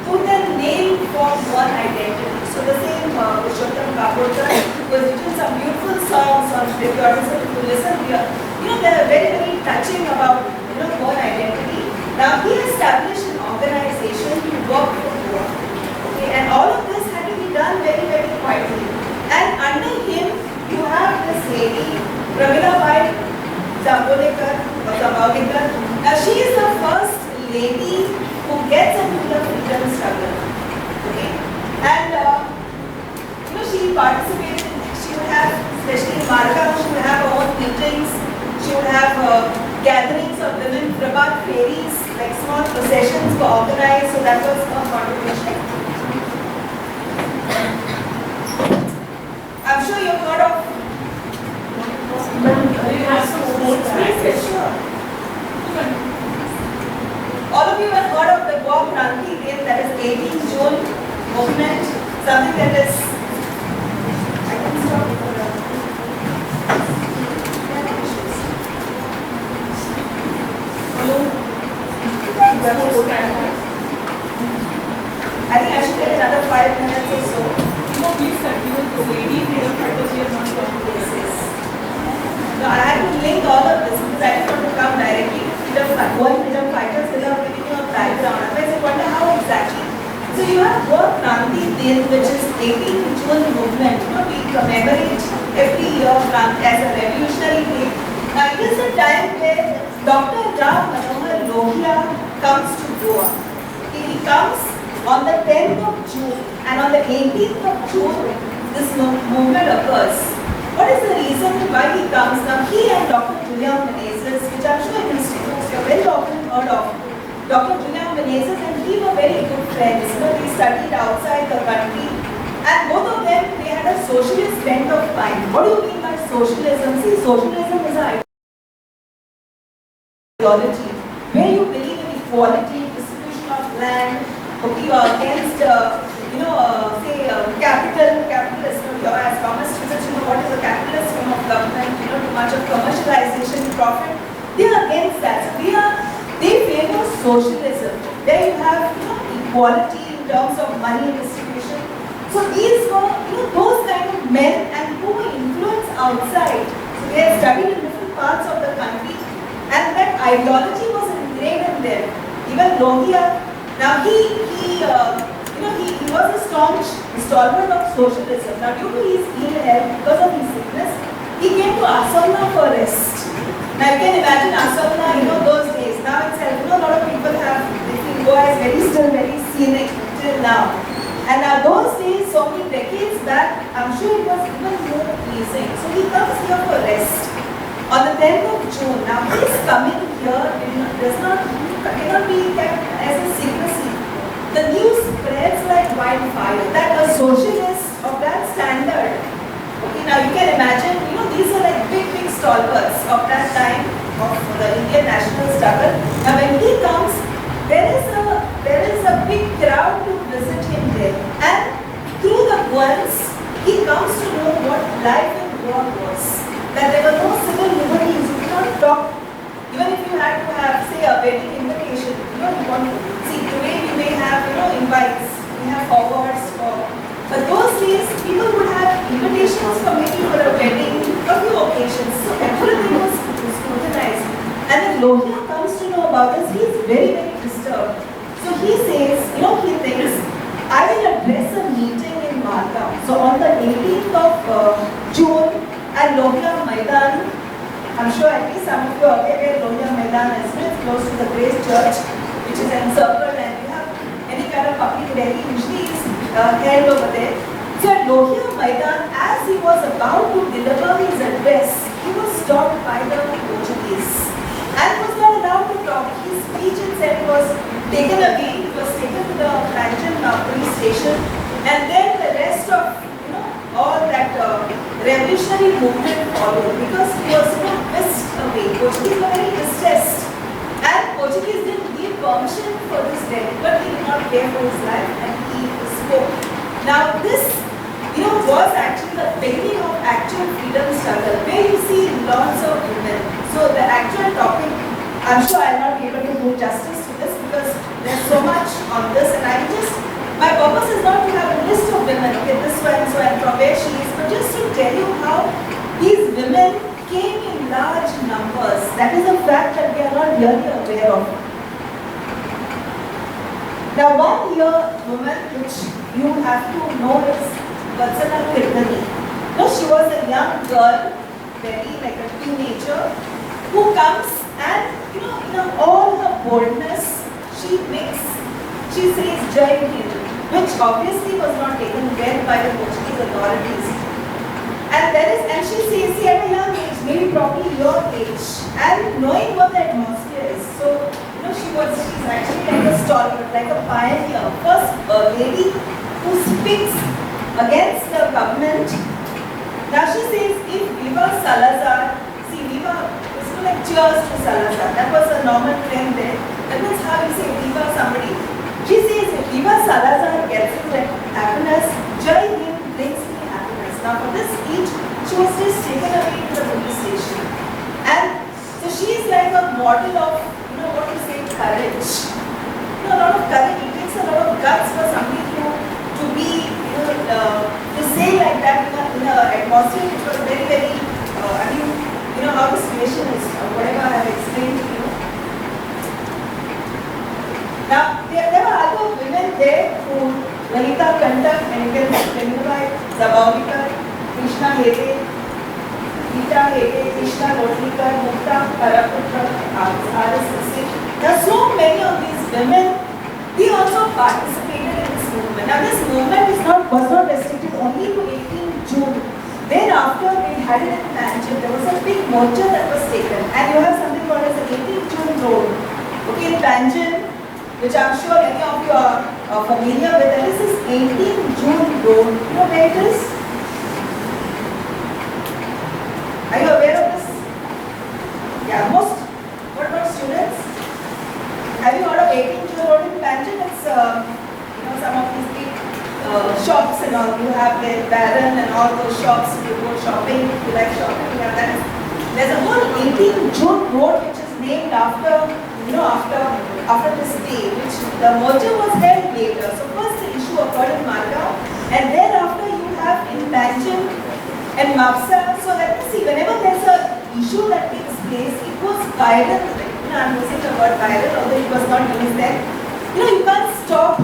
tooth and nail for one identity. So the same Purushottam Kapurkar was written some beautiful songs on patriotism. If you listen here, they are very, very touching about Goan identity. Now he established an organization to work for Goa. Okay, and all of this had to be done very, very quietly. And under him, you have this lady, Pramila Zambodekar or Zambodekar. Now she is the first lady who gets into the freedom struggle. Okay, and she participated. She would have, especially in Marga, she would have her own meetings. She would have gatherings of women, Prabhat fairies, like small processions were organized. So that was her contribution. I'm sure you've heard of. You have some sports Yes, sure. All of you have heard of the Goa Kranti Day, that is 18 June movement, something that is I think I should take another 5 minutes or so. Please continue. The lady freedom fighters we have not come to Yes, yes. No, I had to link all of this because I didn't want to come directly to freedom fighters without giving you a background. Otherwise, I wonder how exactly. So you have World Kranti Din, which is 18th June movement. You know, we commemorate every year as a revolutionary day. Now, it is the time where Dr. Ram Manohar Lohia comes to Goa. He comes on the 10th of June, and on the 18th of June, this movement occurs. What is the reason why he comes? Now, he and Dr. Julia Menezes, which I'm sure institutes you have very often heard of, Dr. Julia Menezes and he were very good friends. You know, they studied outside the country, and both of them, they had a socialist bent of mind. What do you mean by socialism? See, socialism is an ideology where you believe in equality, distribution of land. Okay, you are against, capitalism. You are as Thomas students, you know what is a capitalist form of government, too much of commercialization, profit. They are against that. So they favor socialism. There you have, equality in terms of money distribution. So these were, those kind of men and who were influenced outside. So they had studied in different parts of the country, and that ideology was ingrained in them. Even Lohia. Now he was a staunch stalwart of socialism. Now due to his ill health, because of his sickness, he came to Assamna for rest. Now you can imagine Assamna, those days. Now itself, a lot of people they feel Goa is very scenic till now. And now those days, so many decades back, I'm sure it was even more pleasing. So he comes here for rest. On the 10th of June, now his coming here cannot be kept as a secrecy. The news spreads like wildfire that a socialist of that standard, okay, now you can imagine, these are like big stalwarts of that time of the Indian national struggle. Now when he comes, there is a big crowd to visit him there, and through the Goans, he comes to know what life in Goa was. That there were no civil liberties, you cannot talk. Even if you had to have, say, a wedding invitation, you want to see, today we may have, invites, we have forwards but those days, people would have invitations for maybe for a wedding, a few occasions, so everything was scrutinized. And then Lohia comes to know about this, he is very, very disturbed. So he says, he thinks, I will address a meeting in Margao. So on the 18th of June, at Lohia Maidan, I'm sure at least some of you are aware where Lohia Maidan is. It's close to the Grace Church, which is encircled, and you have any kind of public rally usually is held over there. So at Lohia Maidan, as he was about to deliver his address, he was stopped by the Portuguese and was not allowed to talk. His speech itself was taken away. He was taken to the Ranjan police station, and then the rest of all that revolutionary movement followed because he was whisked away. Portuguese were very distressed, and Portuguese didn't give permission for this death, but he did not care for his life and he spoke. Now this was actually the beginning of actual freedom struggle where you see lots of women. So the actual topic, I'm sure I'll not be able to do justice to this because there's so much on this, and my purpose is not to have a list of women, okay, this one, so and from where she is, but just to tell you how these women came in large numbers. That is a fact that we are not really aware of. Now one woman which you have to know is Vatsala Kirtani. She was a young girl, very like a teenager, who comes and in all her boldness, she says Jai Hind, which obviously was not taken well by the Portuguese authorities. And she says, see, at a young age, maybe probably your age, and knowing what the atmosphere is. So, she's actually like a stalwart, like a pioneer. First, a lady who speaks against the government. Now she says, if Viva Salazar, see, Viva, it's like cheers to Salazar. That was a normal trend there. That means how you say Viva somebody. She says, if Viva Salazar gets me happiness, Jai Hind brings me happiness. Now for this speech, she was just taken away to the police station. And so she is like a model of, what you say, courage. a lot of courage. It takes a lot of guts for somebody to be, to say like that in an atmosphere which was very, very, I mean, how the situation is, whatever I have explained to you. Now, there were other women there who, Lalita Kantak, and you can remember Zabavika, Krishna Hede, Gita Hede, Krishna Lotlikar, Mukta, Paraputra, RSS. There are so many of these women. We also participated in this movement. Now, this movement was not restricted only to 18 June. Thereafter, we had it in Manchester. There was a big mortar that was taken, and you have something called as the 18 June Road. Okay, in Panjim, which I'm sure many of you are familiar with, and this is 18 June Road. You know where it is? Are you aware of this? Yeah, most. What about students? Have you heard of 18 June Road in Panjim? It's some of these big shops and all. You have the Baron and all those shops. You go shopping. If you like shopping, you have that. There's a whole 18 June Road which is named after this day, which the merger was held later. So first the issue occurred in Margao, and thereafter you have in Panjim and Mapsa. So let me see, whenever there's a issue that takes place, it was viral. I'm using the word viral, although it was not used then. You can't stop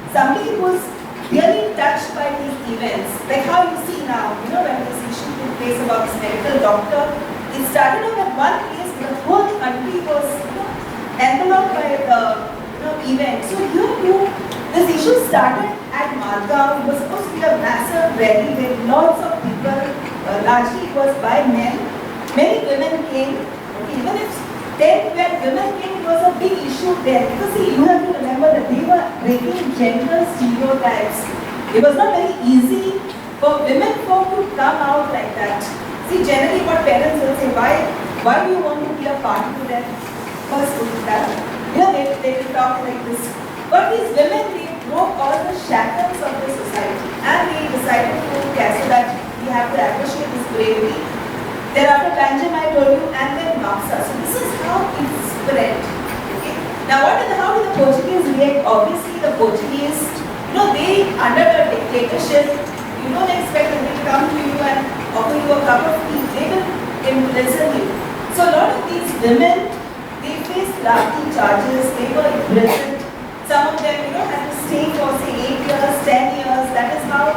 somebody who's really touched by these events. Like how you see now, when this issue took place about this medical doctor, it started off at one place, the whole country was enveloped by the event. So here this issue started at Margao. It was supposed to be a massive rally with lots of people, largely it was by men. Many women came, even if 10, 12 women came, it was a big issue there. Because see, you have to remember that they were breaking gender stereotypes. It was not very easy for women folk to come out like that. See, generally what parents will say, why do you want to be a party to that? First, they will talk like this. But these women, they broke all the shackles of the society, and they decided to so that we have to appreciate this bravery. Thereafter, Panjim, I told you, and then Mapsa. So this is how it spread. Okay. Now, how did the Portuguese react? Obviously, the Portuguese, they under the dictatorship, you don't expect them to come to you and offer you a cup of tea. They will imprison you. So a lot of these women, they faced lathi charges. They were imprisoned. Some of them, had to stay for say 8 years, 10 years. That is how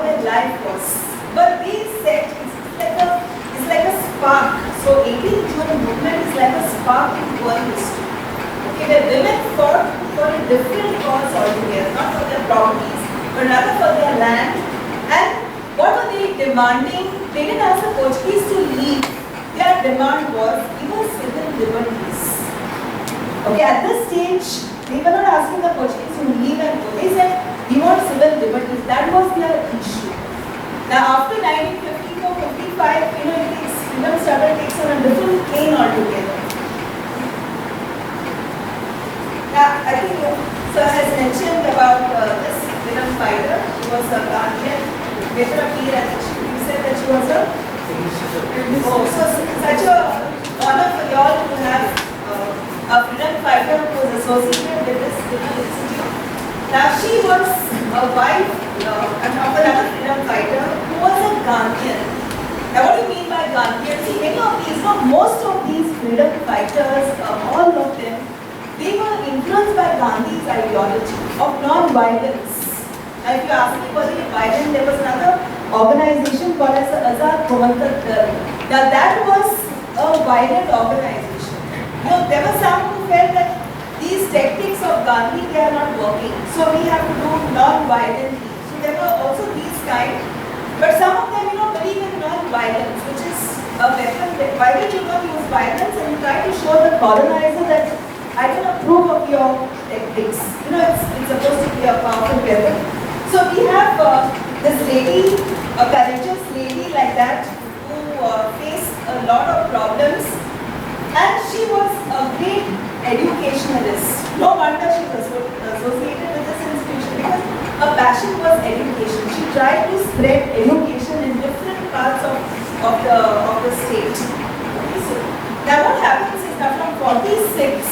their life was. But they said it's like a spark. So 18 June movement is like a spark in world history. Okay, where women fought for a different cause altogether, not for their properties, but rather for their land. And what were they demanding? They didn't ask the Portuguese to leave. Their demand was give us civil liberties. Okay, at this stage, they were not asking the Portuguese to leave and go. They said we want civil liberties. That was their issue. Now, after 1954-55, freedom struggle takes on a different plane altogether. Now, I think Sir has mentioned about this freedom fighter. She was a Ghanaian, Mitra Peer, and you said that she was a. Oh, so such a honor for you all to have a freedom fighter who was associated with this institute. Now, she was a wife of another freedom fighter who was a Ghanaian. Now, what do you mean by Ghanaian? See, most of these freedom fighters, all of them, they were influenced by Gandhi's ideology of non-violence. Now, if you ask me whether you're violent, there was another organization called as the Azad Komantar Dal. Now, that was a violent organization. There were some who felt that these tactics of Gandhi, they are not working. So we have to do non-violently. So there were also these kind. But some of them, believe in non-violence, which is a weapon. Why don't you not use violence and try to show the colonizer that I don't approve of your tactics. It's supposed to be a powerful weapon. So we have this lady, a courageous lady like that, who faced a lot of problems. And she was a great educationalist. No wonder she was associated with this institution because her passion was education. She tried to spread education in different parts of the state. Okay, so now what happens is that from 46,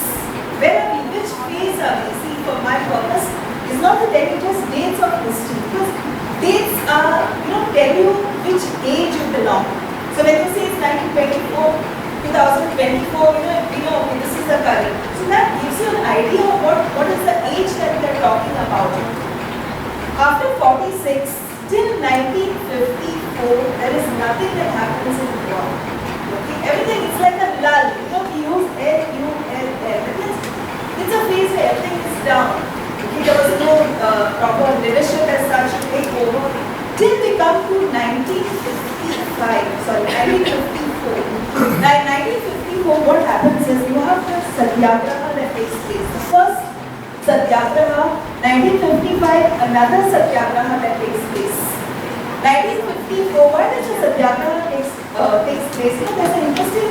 which phase are we? See, for my purpose, is not to tell you just dates of history, because dates are, tell you which age you belong. So when you say it's 1924, 2024, okay, this is the current. So that gives you an idea of what is the age that we are talking about. After 46, till 1954, there is nothing that happens in Goan. Okay, everything is like a lull. We use L-U-L-L. That means it's a phase where everything is down. Okay, there was no proper leadership as such to take over. Till we come to 1954. Now in 1954, what happens is you have the Satyagraha that takes place. The first Satyagraha, 1955, another Satyagraha that takes place. 1954, why does the Satyagraha takes place? There's an interesting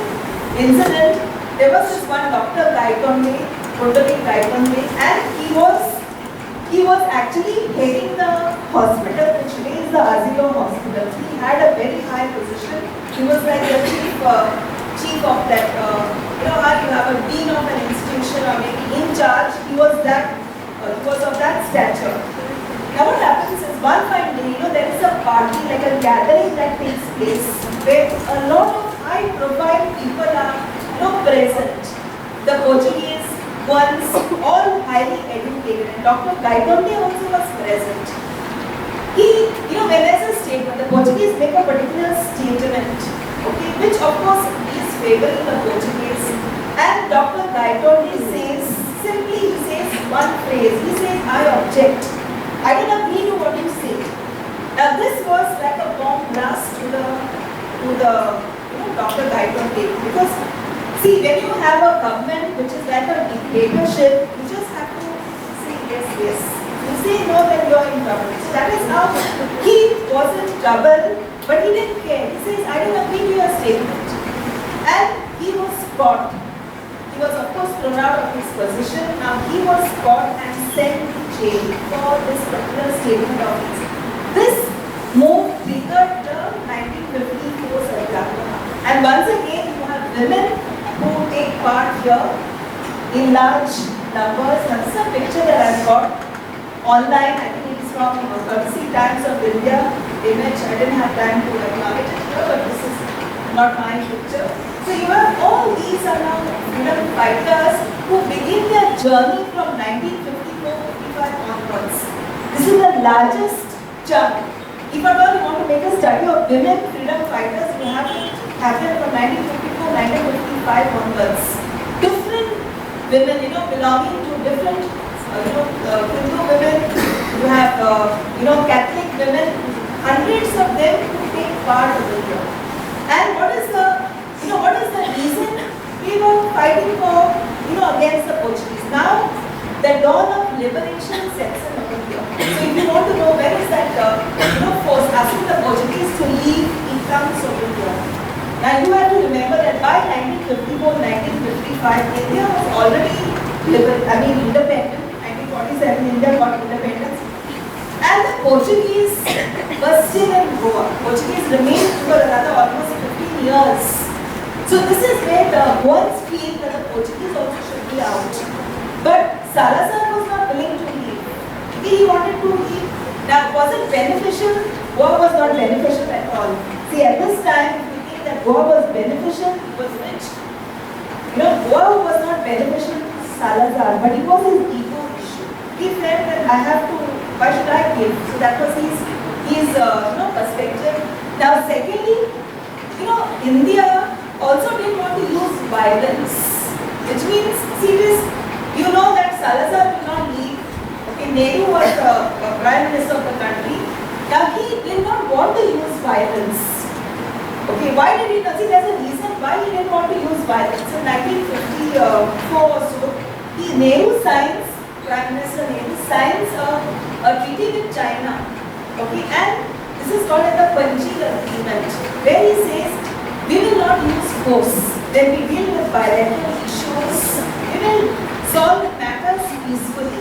incident. There was this one Dr. Goan, and he was actually heading the hospital, which today is the Asilo hospital. He had a very high position. He was like the chief of that, how you have a dean of an institution or maybe in charge. He was of that stature. Now what happens is one fine day, there is a party, like a gathering that takes place where a lot of high profile people are, present. The Portuguese ones, all highly educated, and Dr. Goan also was present. When there's a statement, the Portuguese make a particular statement, okay, which of course is favoring the Portuguese, and Dr. Goan he says one phrase, he says, I object. I don't agree to what you say. Now this was like a bomb blast to the Dr. Goan, because see, when you have a government which is like a dictatorship, you just have to say yes, yes. You say no, then you're in trouble. So that is how he was in trouble, but he didn't care. He says, I don't agree to your statement. And he was caught. He was of course thrown out of his position. Now he was caught and sent to jail for this particular statement of his. This move triggered the 1954 Satyagraha. And once again, you have women who take part here in large numbers. Now this is a picture that I've got online. I think it is from Courtesy Times of India image. I didn't have time to acknowledge it here, but this is not my picture. So you have all these are now freedom fighters who begin their journey from 1954-55 onwards. This is the largest chunk. If at all you want to make a study of women freedom fighters, you have to happen from 1954-1955 onwards. Different women, belonging to different, Hindu women, you have, Catholic women, hundreds of them who take part over here. And what is the reason we were fighting for, against the Portuguese? Now, the dawn of liberation sets in over here. So if you want to know where is that, force asking the Portuguese to leave, it comes over here. Now you have to remember that by 1954-1955, India was already independent. 1947, India got independence. And the Portuguese were still in Goa. Portuguese remained for another almost 15 years. So this is where the Goans feel that the Portuguese also should be out. But Salazar was not willing to leave. He wanted to leave. Now, was it beneficial? Goa was not beneficial at all. See, at this time, if you think that Goa was beneficial, he was rich. Goa was not beneficial to Salazar, but it was his ego issue. He felt that I have to, why should I give? So that was his perspective. Now, secondly, India also didn't want to use violence, which means, see this, that Salazar will not leave. Okay, Nehru was the Prime Minister of the country. Now he did not want to use violence. Okay, why did he not? See, there's a reason why he didn't want to use violence. In 1954 or so, Nehru signs, Prime Minister Nehru signs a treaty with China. Okay, and this is called as the Panjshir Agreement, where he says, we will not use force. When we deal with bilateral issues, we will solve the matters peacefully.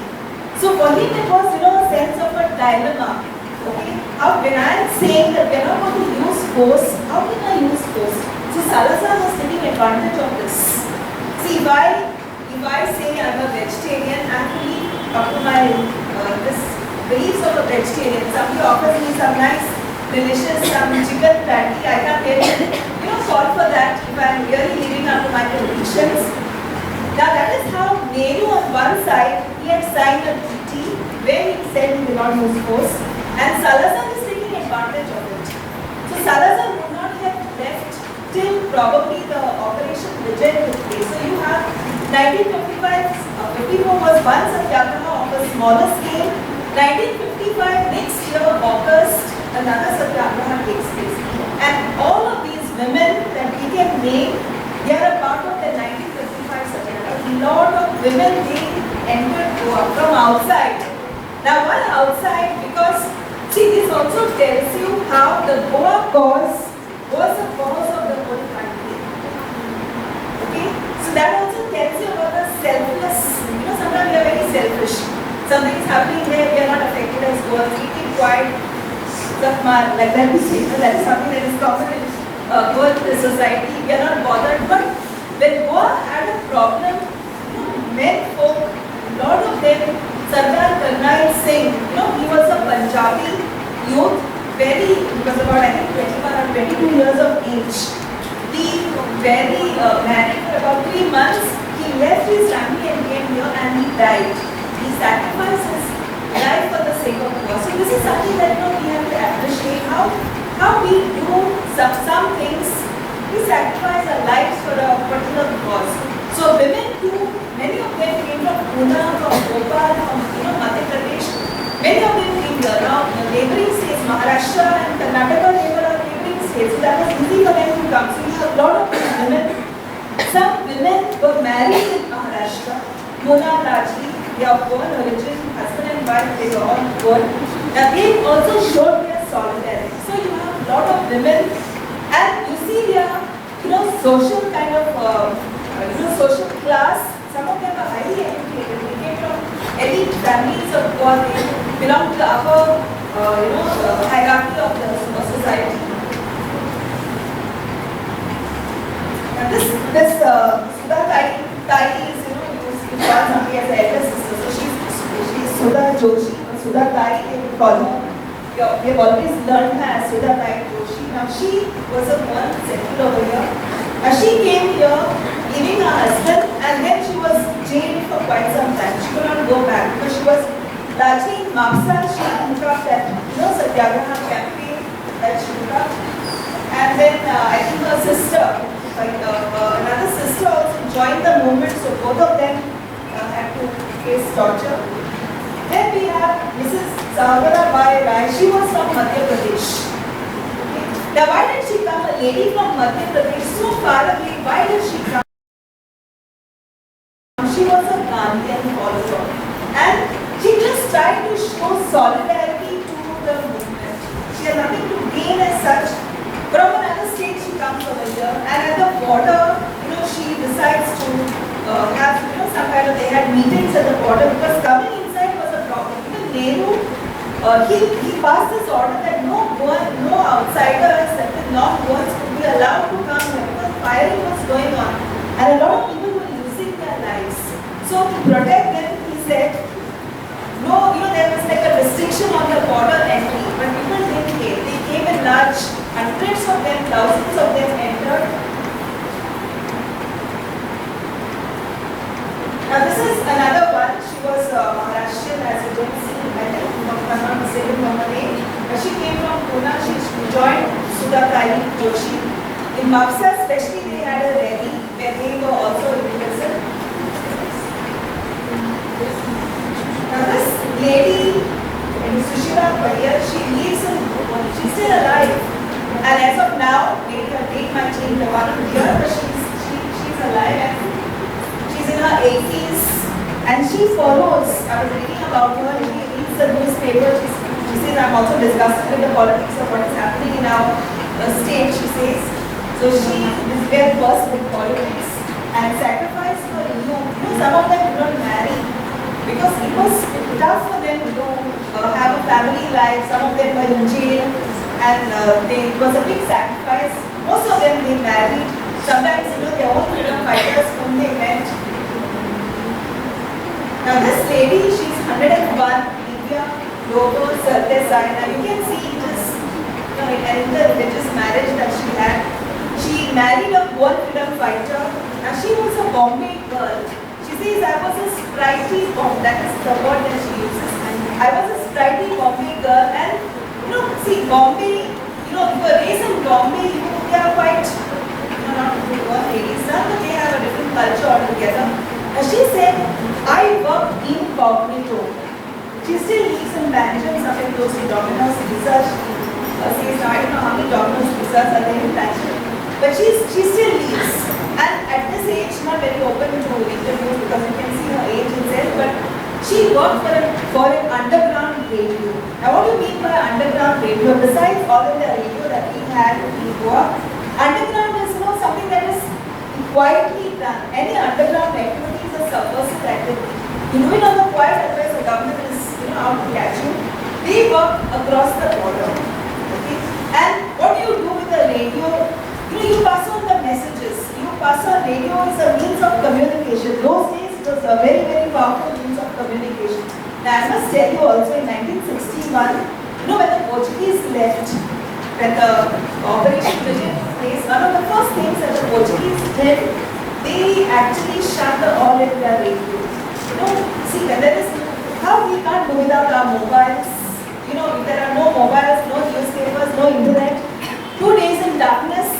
So for him it was, a sense of a dilemma. Okay, when I am saying that we are not going to use force, how can I use force? So Salazar was taking advantage of this. See, if by saying I'm a vegetarian, actually up to my this beliefs of a vegetarian. Somebody offers me some nice, delicious, some chicken patty. I can't really, fall for that if I'm really living up to my convictions. Now that is how Nehru on one side, he had signed a treaty where he said he will not use force, and Salazar is taking advantage of it. So Salazar would not have left till probably the Operation Vijay took place. So you have 54 was one satyagraha of a smaller scale. 1955, next year, August, another satyagraha takes place. And all of these women that we can name, they are a part of the 1955 satyagraha. A lot of women, they entered Goa from outside. Now, why outside? Because, see, this also tells you how the Goa cause was the cause of the whole country. Okay? So that also tells you about the selfless. Sometimes we are very selfish. Something is happening here, we are not affected as Goans. We keep quiet. Like that we say, that is something that is common in Goan society. We are not bothered. But when Goa had a problem, men folk, a lot of them, Sardar Karnail Singh, he was a Punjabi youth, he was about I think 21 or 22 years of age. He married for about 3 months. He left his family and came here and he died. He sacrificed his life for the sake of God. So this is something that we have to appreciate how we do some things. We sacrifice our lives for a particular cause. So women too, many of them came from Pune, from Bhopal, from Madhya Pradesh. Many of them came here. Now neighboring states, Maharashtra and Karnataka, they were our neighboring states. So that was easy for them to come. So we have a lot of women. Some women were married in Maharashtra. Mona, Raji, they are of Goan origin, husband and wife, they were all Goan. Now they also showed their solidarity. So you have a lot of women, and you see their, social kind of, social class. Some of them are highly educated. They came from elite families of Goa. They belong to the upper, hierarchy of the society. Now this Sudha Tai is, you call somebody as an elder sister. So she's Sudha Joshi, Sudha Tai, they would call her. We have always learned her as Sudha Tai Joshi. Now she was a woman settled over here. Now she came here, leaving her husband, and then she was jailed for quite some time. She could not go back because she was largely in Mapsa. She took up that Satyagraha campaign that she took up. And then I think her sister, another sister also joined the movement, so both of them had to face torture. Then we have Mrs. Savara Bai Rai. She was from Madhya Pradesh. Okay. Now why did she come? A lady from Madhya Pradesh, so far away, why did she come? She was a Gandhian follower. And she just tried to show solidarity to the movement. She had nothing to gain as such. From another state she comes over here, and at the border, she decides to have, some kind of, they had meetings at the border because coming inside was a problem. Even Nehru, he passed this order that no outsiders, that the non-Goans could be allowed to come here because firing was going on, and a lot of people were losing their lives. So to protect them, he said, no, there was like a restriction on the border entry, but people didn't came. They came in large, hundreds of them, thousands of them entered. Now this is another one. She was Maharashtrian, as you can see. I think I'm not mistaken from her name. She came from Pune. She joined Sudha Tai Joshi. In Mapsa especially, they had a rally where they were also represented. Now this lady, Sushila Padir, she lives in Goan. She's still alive. And as of now, maybe her date might change the 1 year, but she's alive and she's in her 80s. And she follows, I was reading about her, she reads the newspaper, she says, I'm also disgusted with the politics of what is happening in our state, she says. So she is very versed with politics and sacrificed for youth. Some of them did not marry because it was tough for them to have a family life. Some of them were in jail and it was a big sacrifice. Most of them they married. Sometimes their own freedom fighters whom they met. design, and you can see this, in the religious marriage that she had. She married a Goan freedom fighter, and she was a Bombay girl. She says, I was a sprightly Bombay, that is the word that she uses. I was a sprightly Bombay girl, and see, Bombay, if you are raised in Bombay, they are quite, not Goan ladies, but they have a different culture altogether. And she said, I work incognito. She still lives in Banjul, somewhere close to Domino's Pizza. She says, now I don't know how many Domino's Pizzas are there in Banjul. But she still lives. And at this age, not very open to interviews because you can see her age itself, but she worked for an underground radio. Now what do you mean by underground radio? Besides all of the radio that we had in Goa, underground is something that is quietly done. Any underground activity is a subversive activity. You do it on the quiet, otherwise the government is out to catch you. They work across the border. Okay? And what do you do with the radio? You pass on the messages. You pass on radio is a means of communication. Those days it was a very, very powerful means of communication. Now I must tell you also in 1961, when the Portuguese left, when the operation began to place, one of the first things that the Portuguese did, they actually shut the all India radio. See, when there is, how we can't do without our mobiles. If there are no mobiles, no newspapers, no internet, 2 days in darkness,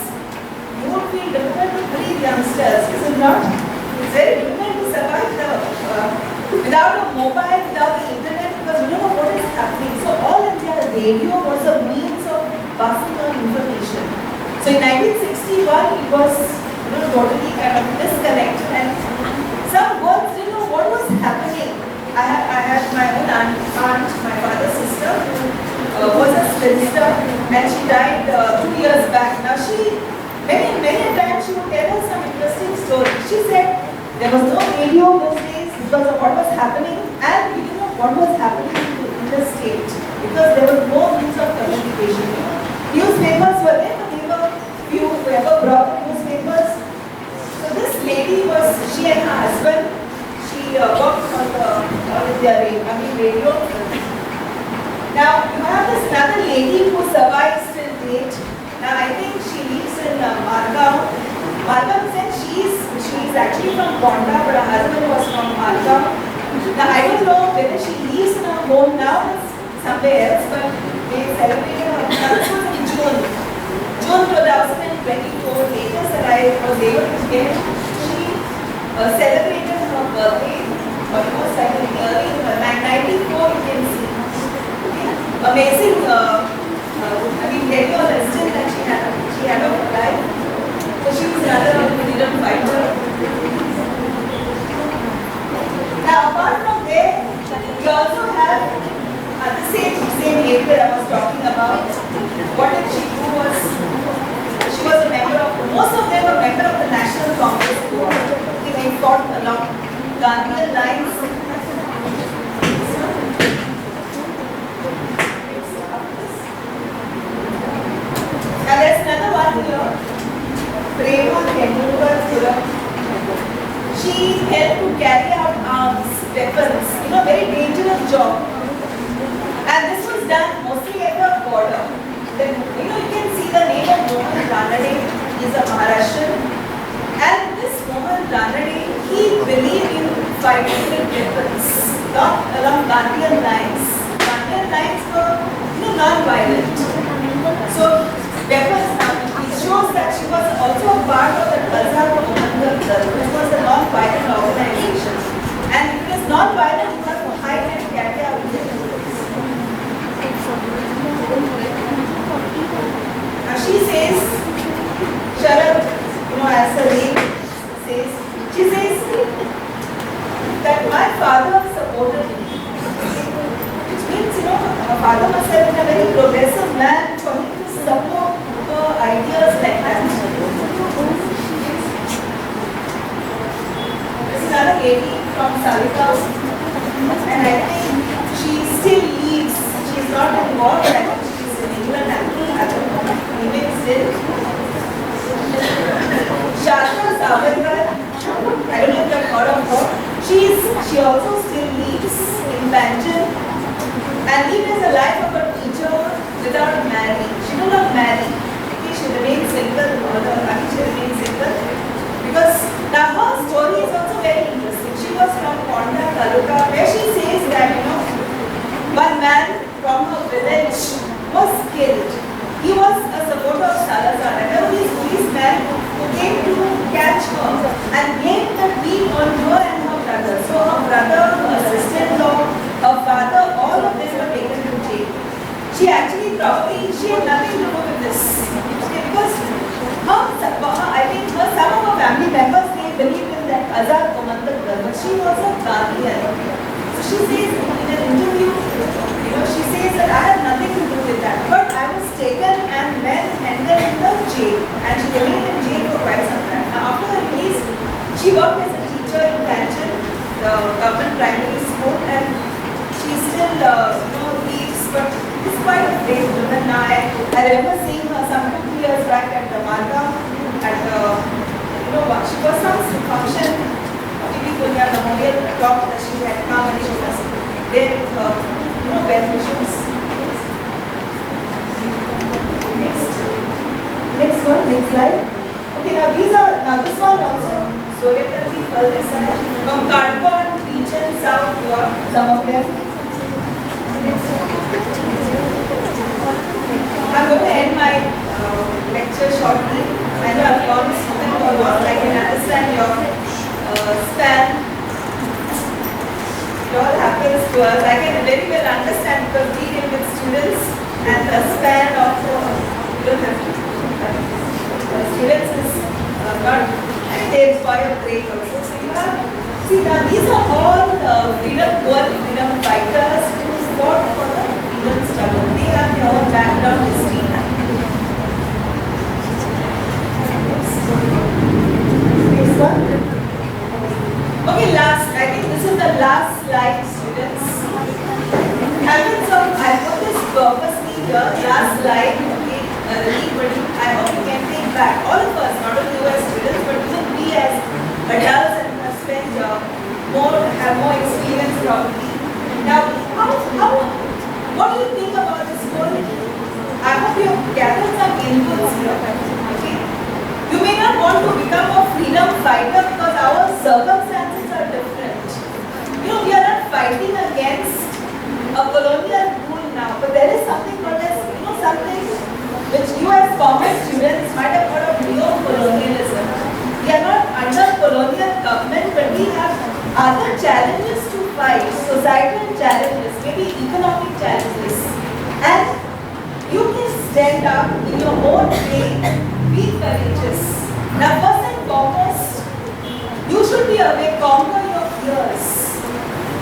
you would feel difficult to breathe, youngsters, is it not? It's very difficult to survive without a mobile, without the internet, because you don't know what is happening. So all India radio was a means of passing on information. So in 1961, it was totally kind of disconnected, and some Goans didn't know what was happening. I had my own aunt, my father's sister, who was a spinster, and she died 2 years back. Now she, many times she would tell us some interesting stories. She said there was no radio those days because of what was happening, and we didn't know what was happening in the state because there was no means of communication. Newspapers were there, but they were few who ever brought the newspapers. So this lady was, she and her husband, she worked on the radio. Now you have this another lady who survives till date. Now I think she lives in Margao. Margao said she's actually from Gonda, but her husband was from Margao. Now I don't know whether she lives in her home now or somewhere else, but they celebrated her birthday in June 2024. Latest that I was able to get, she celebrated her birthday almost like a year in 94, you can see. Okay. Amazing, very on instant that she had of her life. So she was another freedom fighter. Now apart from there, we also have the same lady that I was talking about. What did she do was, she was a member of, most of them were member of the National Congress. They fought along Gandhian lines. And there's another one here, Prema Tendulkar. She helped to carry out arms, weapons, very dangerous job. And this was done mostly at the border. Then, you can see the name of Mohan Ranade, he is a Maharashtrian. And this Mohan Ranade, he believed in fighting with weapons, not along Gandhian lines. Gandhian lines were non-violent. So, weapons, it shows that she was also a part of the Azhar Mohammed Dal, which was a non-violent organization. And if it is non-violent, you have to hide and carry out weapons. Now she says, Sharad, as her name says, she says that my father supported me. Which means, her father must have been a very progressive man for him to support her ideas like that. This is another lady from Salika, and I think she still lives. She's not in war, but I think she's in England at the moment. Even still. Shastra Savarkar, I don't know if you have heard of her. She also still lives in Banjul and lives a life of a Malika, where she says that, one man from her village was killed. He was a supporter of Salazar, and there were these policemen who came to catch her and blamed the beat on her and her brother. So her brother, her sister-in-law, her father, all of them were taken to jail. She actually probably, she had nothing to do with this. Because I think some of her family members, they believed in that Azad Komandak girl, but she was a Gandhian. So she says in an interview, she says that I had nothing to do with that. But I was taken and then ended in the jail. And she remained in jail for quite some time. Now after her release, she worked as a teacher in Kanchan, the government primary school, and she still leaves, but it's quite a great woman. Now I remember seeing her some 2 years back at the Marga, at the, she was some function, maybe Punya Memorial talk that she had come and she was there with her, well wishes. Next one, next slide. Okay, now this one also, Soviet-Russian from Cardboard, region, South Europe, some of them. I'm going to end my lecture shortly. I know I've gone spoken for a lot. I can understand your span. It all happens to us. I can very well understand because we deal with students and the span of you don't have to. Students is not, they require a break also. So you have, see now these are all freedom fighters who fought for the freedom struggle. They have their own background history. Next one. Okay, I think this is the last slide, students. I put this purposely here, last slide, okay, I hope you can think back, all of us, not only you as students, but even we as adults and have spent have more experience probably. Now, what do you think about this whole? I hope you have gathered some inputs here, okay? You may not want to become a freedom fighter because our circumstances are different. We are not fighting against a colonial rule now, but there is something called as, something which you as former students might have heard of neo-colonialism. We are not under colonial government, but we have other challenges to fight, societal challenges, maybe economic challenges. And you can stand up in your own way, be courageous. Now first and foremost, you should be aware, conquer your fears.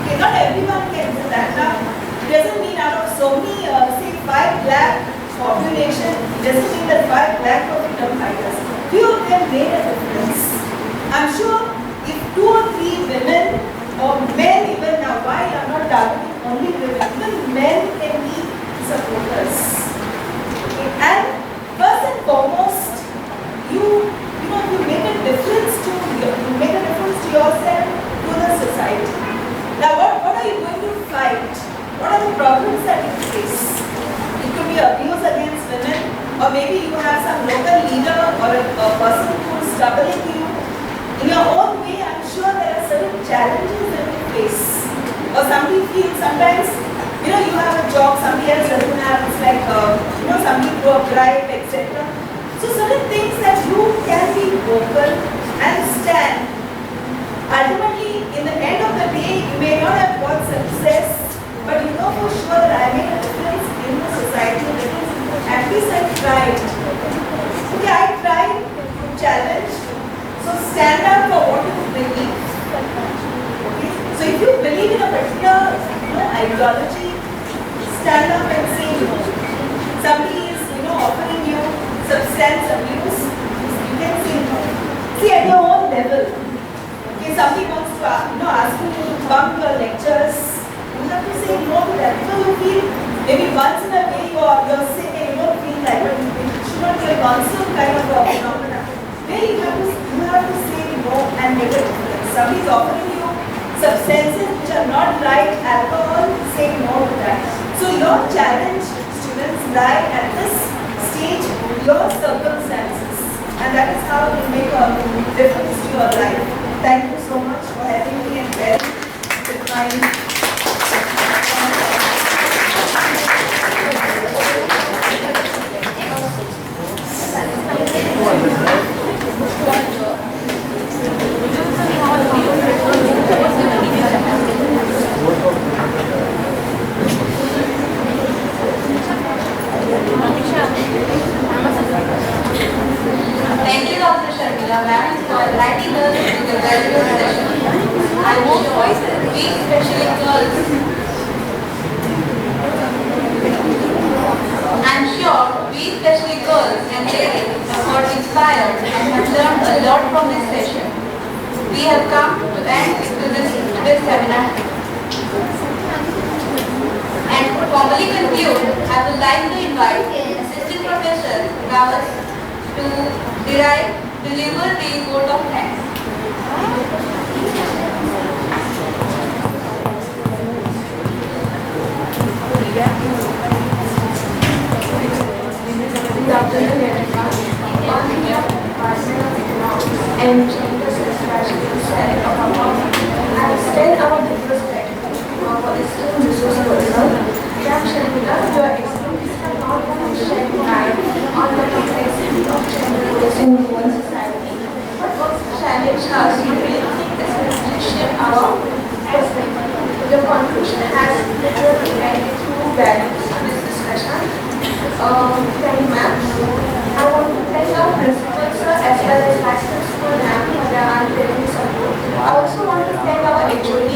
Okay, not everyone can do that. Now, it doesn't mean out of so many, say 5 lakh population, it doesn't mean that 5 lakh of freedom fighters. Few of them made a difference. I'm sure if 2 or 3 women or men even now, why I'm not targeting only women, even men can be supporters. Okay. And first and foremost, you make a difference to yourself, to the society. Now what are you going to fight? What are the problems that you face? It could be abuse against women, or maybe you have some local leader or a person who is troubling you. In your own way, I'm sure there are certain challenges that you face. Or somebody feels sometimes, you have a job, somebody else doesn't have, it's like, somebody grew up right, etc. So certain things that you can be vocal and stand. Ultimately, in the end of the day, you may not have got success, but you know for sure that I made a difference in the society. At least I tried. Okay, I tried to challenge. So stand up for what you believe. Okay? So if you believe in a particular ideology, stand up and say no. Somebody is offering you substance abuse, you can say no. See, at your own level. Okay, somebody wants to ask you to come to your lectures, you have to say no to that. So you feel maybe once in a way you're sick and you don't feel like it should not be a constant kind of phenomenon. Where you have to say no and make a difference. Somebody is offering you substances which are not right, alcohol, say no to that. So your challenge, students, lie at this stage, your circumstances, and that is how you make a difference to your life. Thank you so much for having me and sharing with Thank you, Dr. Sharmila ma'am, for inviting us to the graduate session. I'm sure we, especially girls, and ladies got inspired and have learned a lot from this session. We have come to end this seminar. And to formally conclude, I would like to invite Assistant Professor Goan to deliver the vote of thanks. Dr. and Jesus especially said about I extend our deepest gratitude to our esteemed resource person, Dr. Sharmila. Your expertise have not only shed light on the complexity of gender roles in human society, but also challenged us to really shift our perspective. Your conclusion has literally added true values to this discussion. Thank you, ma'am. I want to thank our principal, sir, as well as Master School ma'am for their unwavering support. I also want to thank our HOD,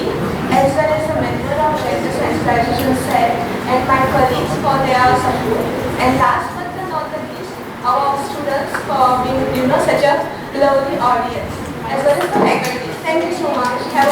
as well as the mentor of Gender Science Graduation Cell, and my colleagues for their support. And last but not the least, our students for being, such a lovely audience, as well as the faculty. Thank you so much. Have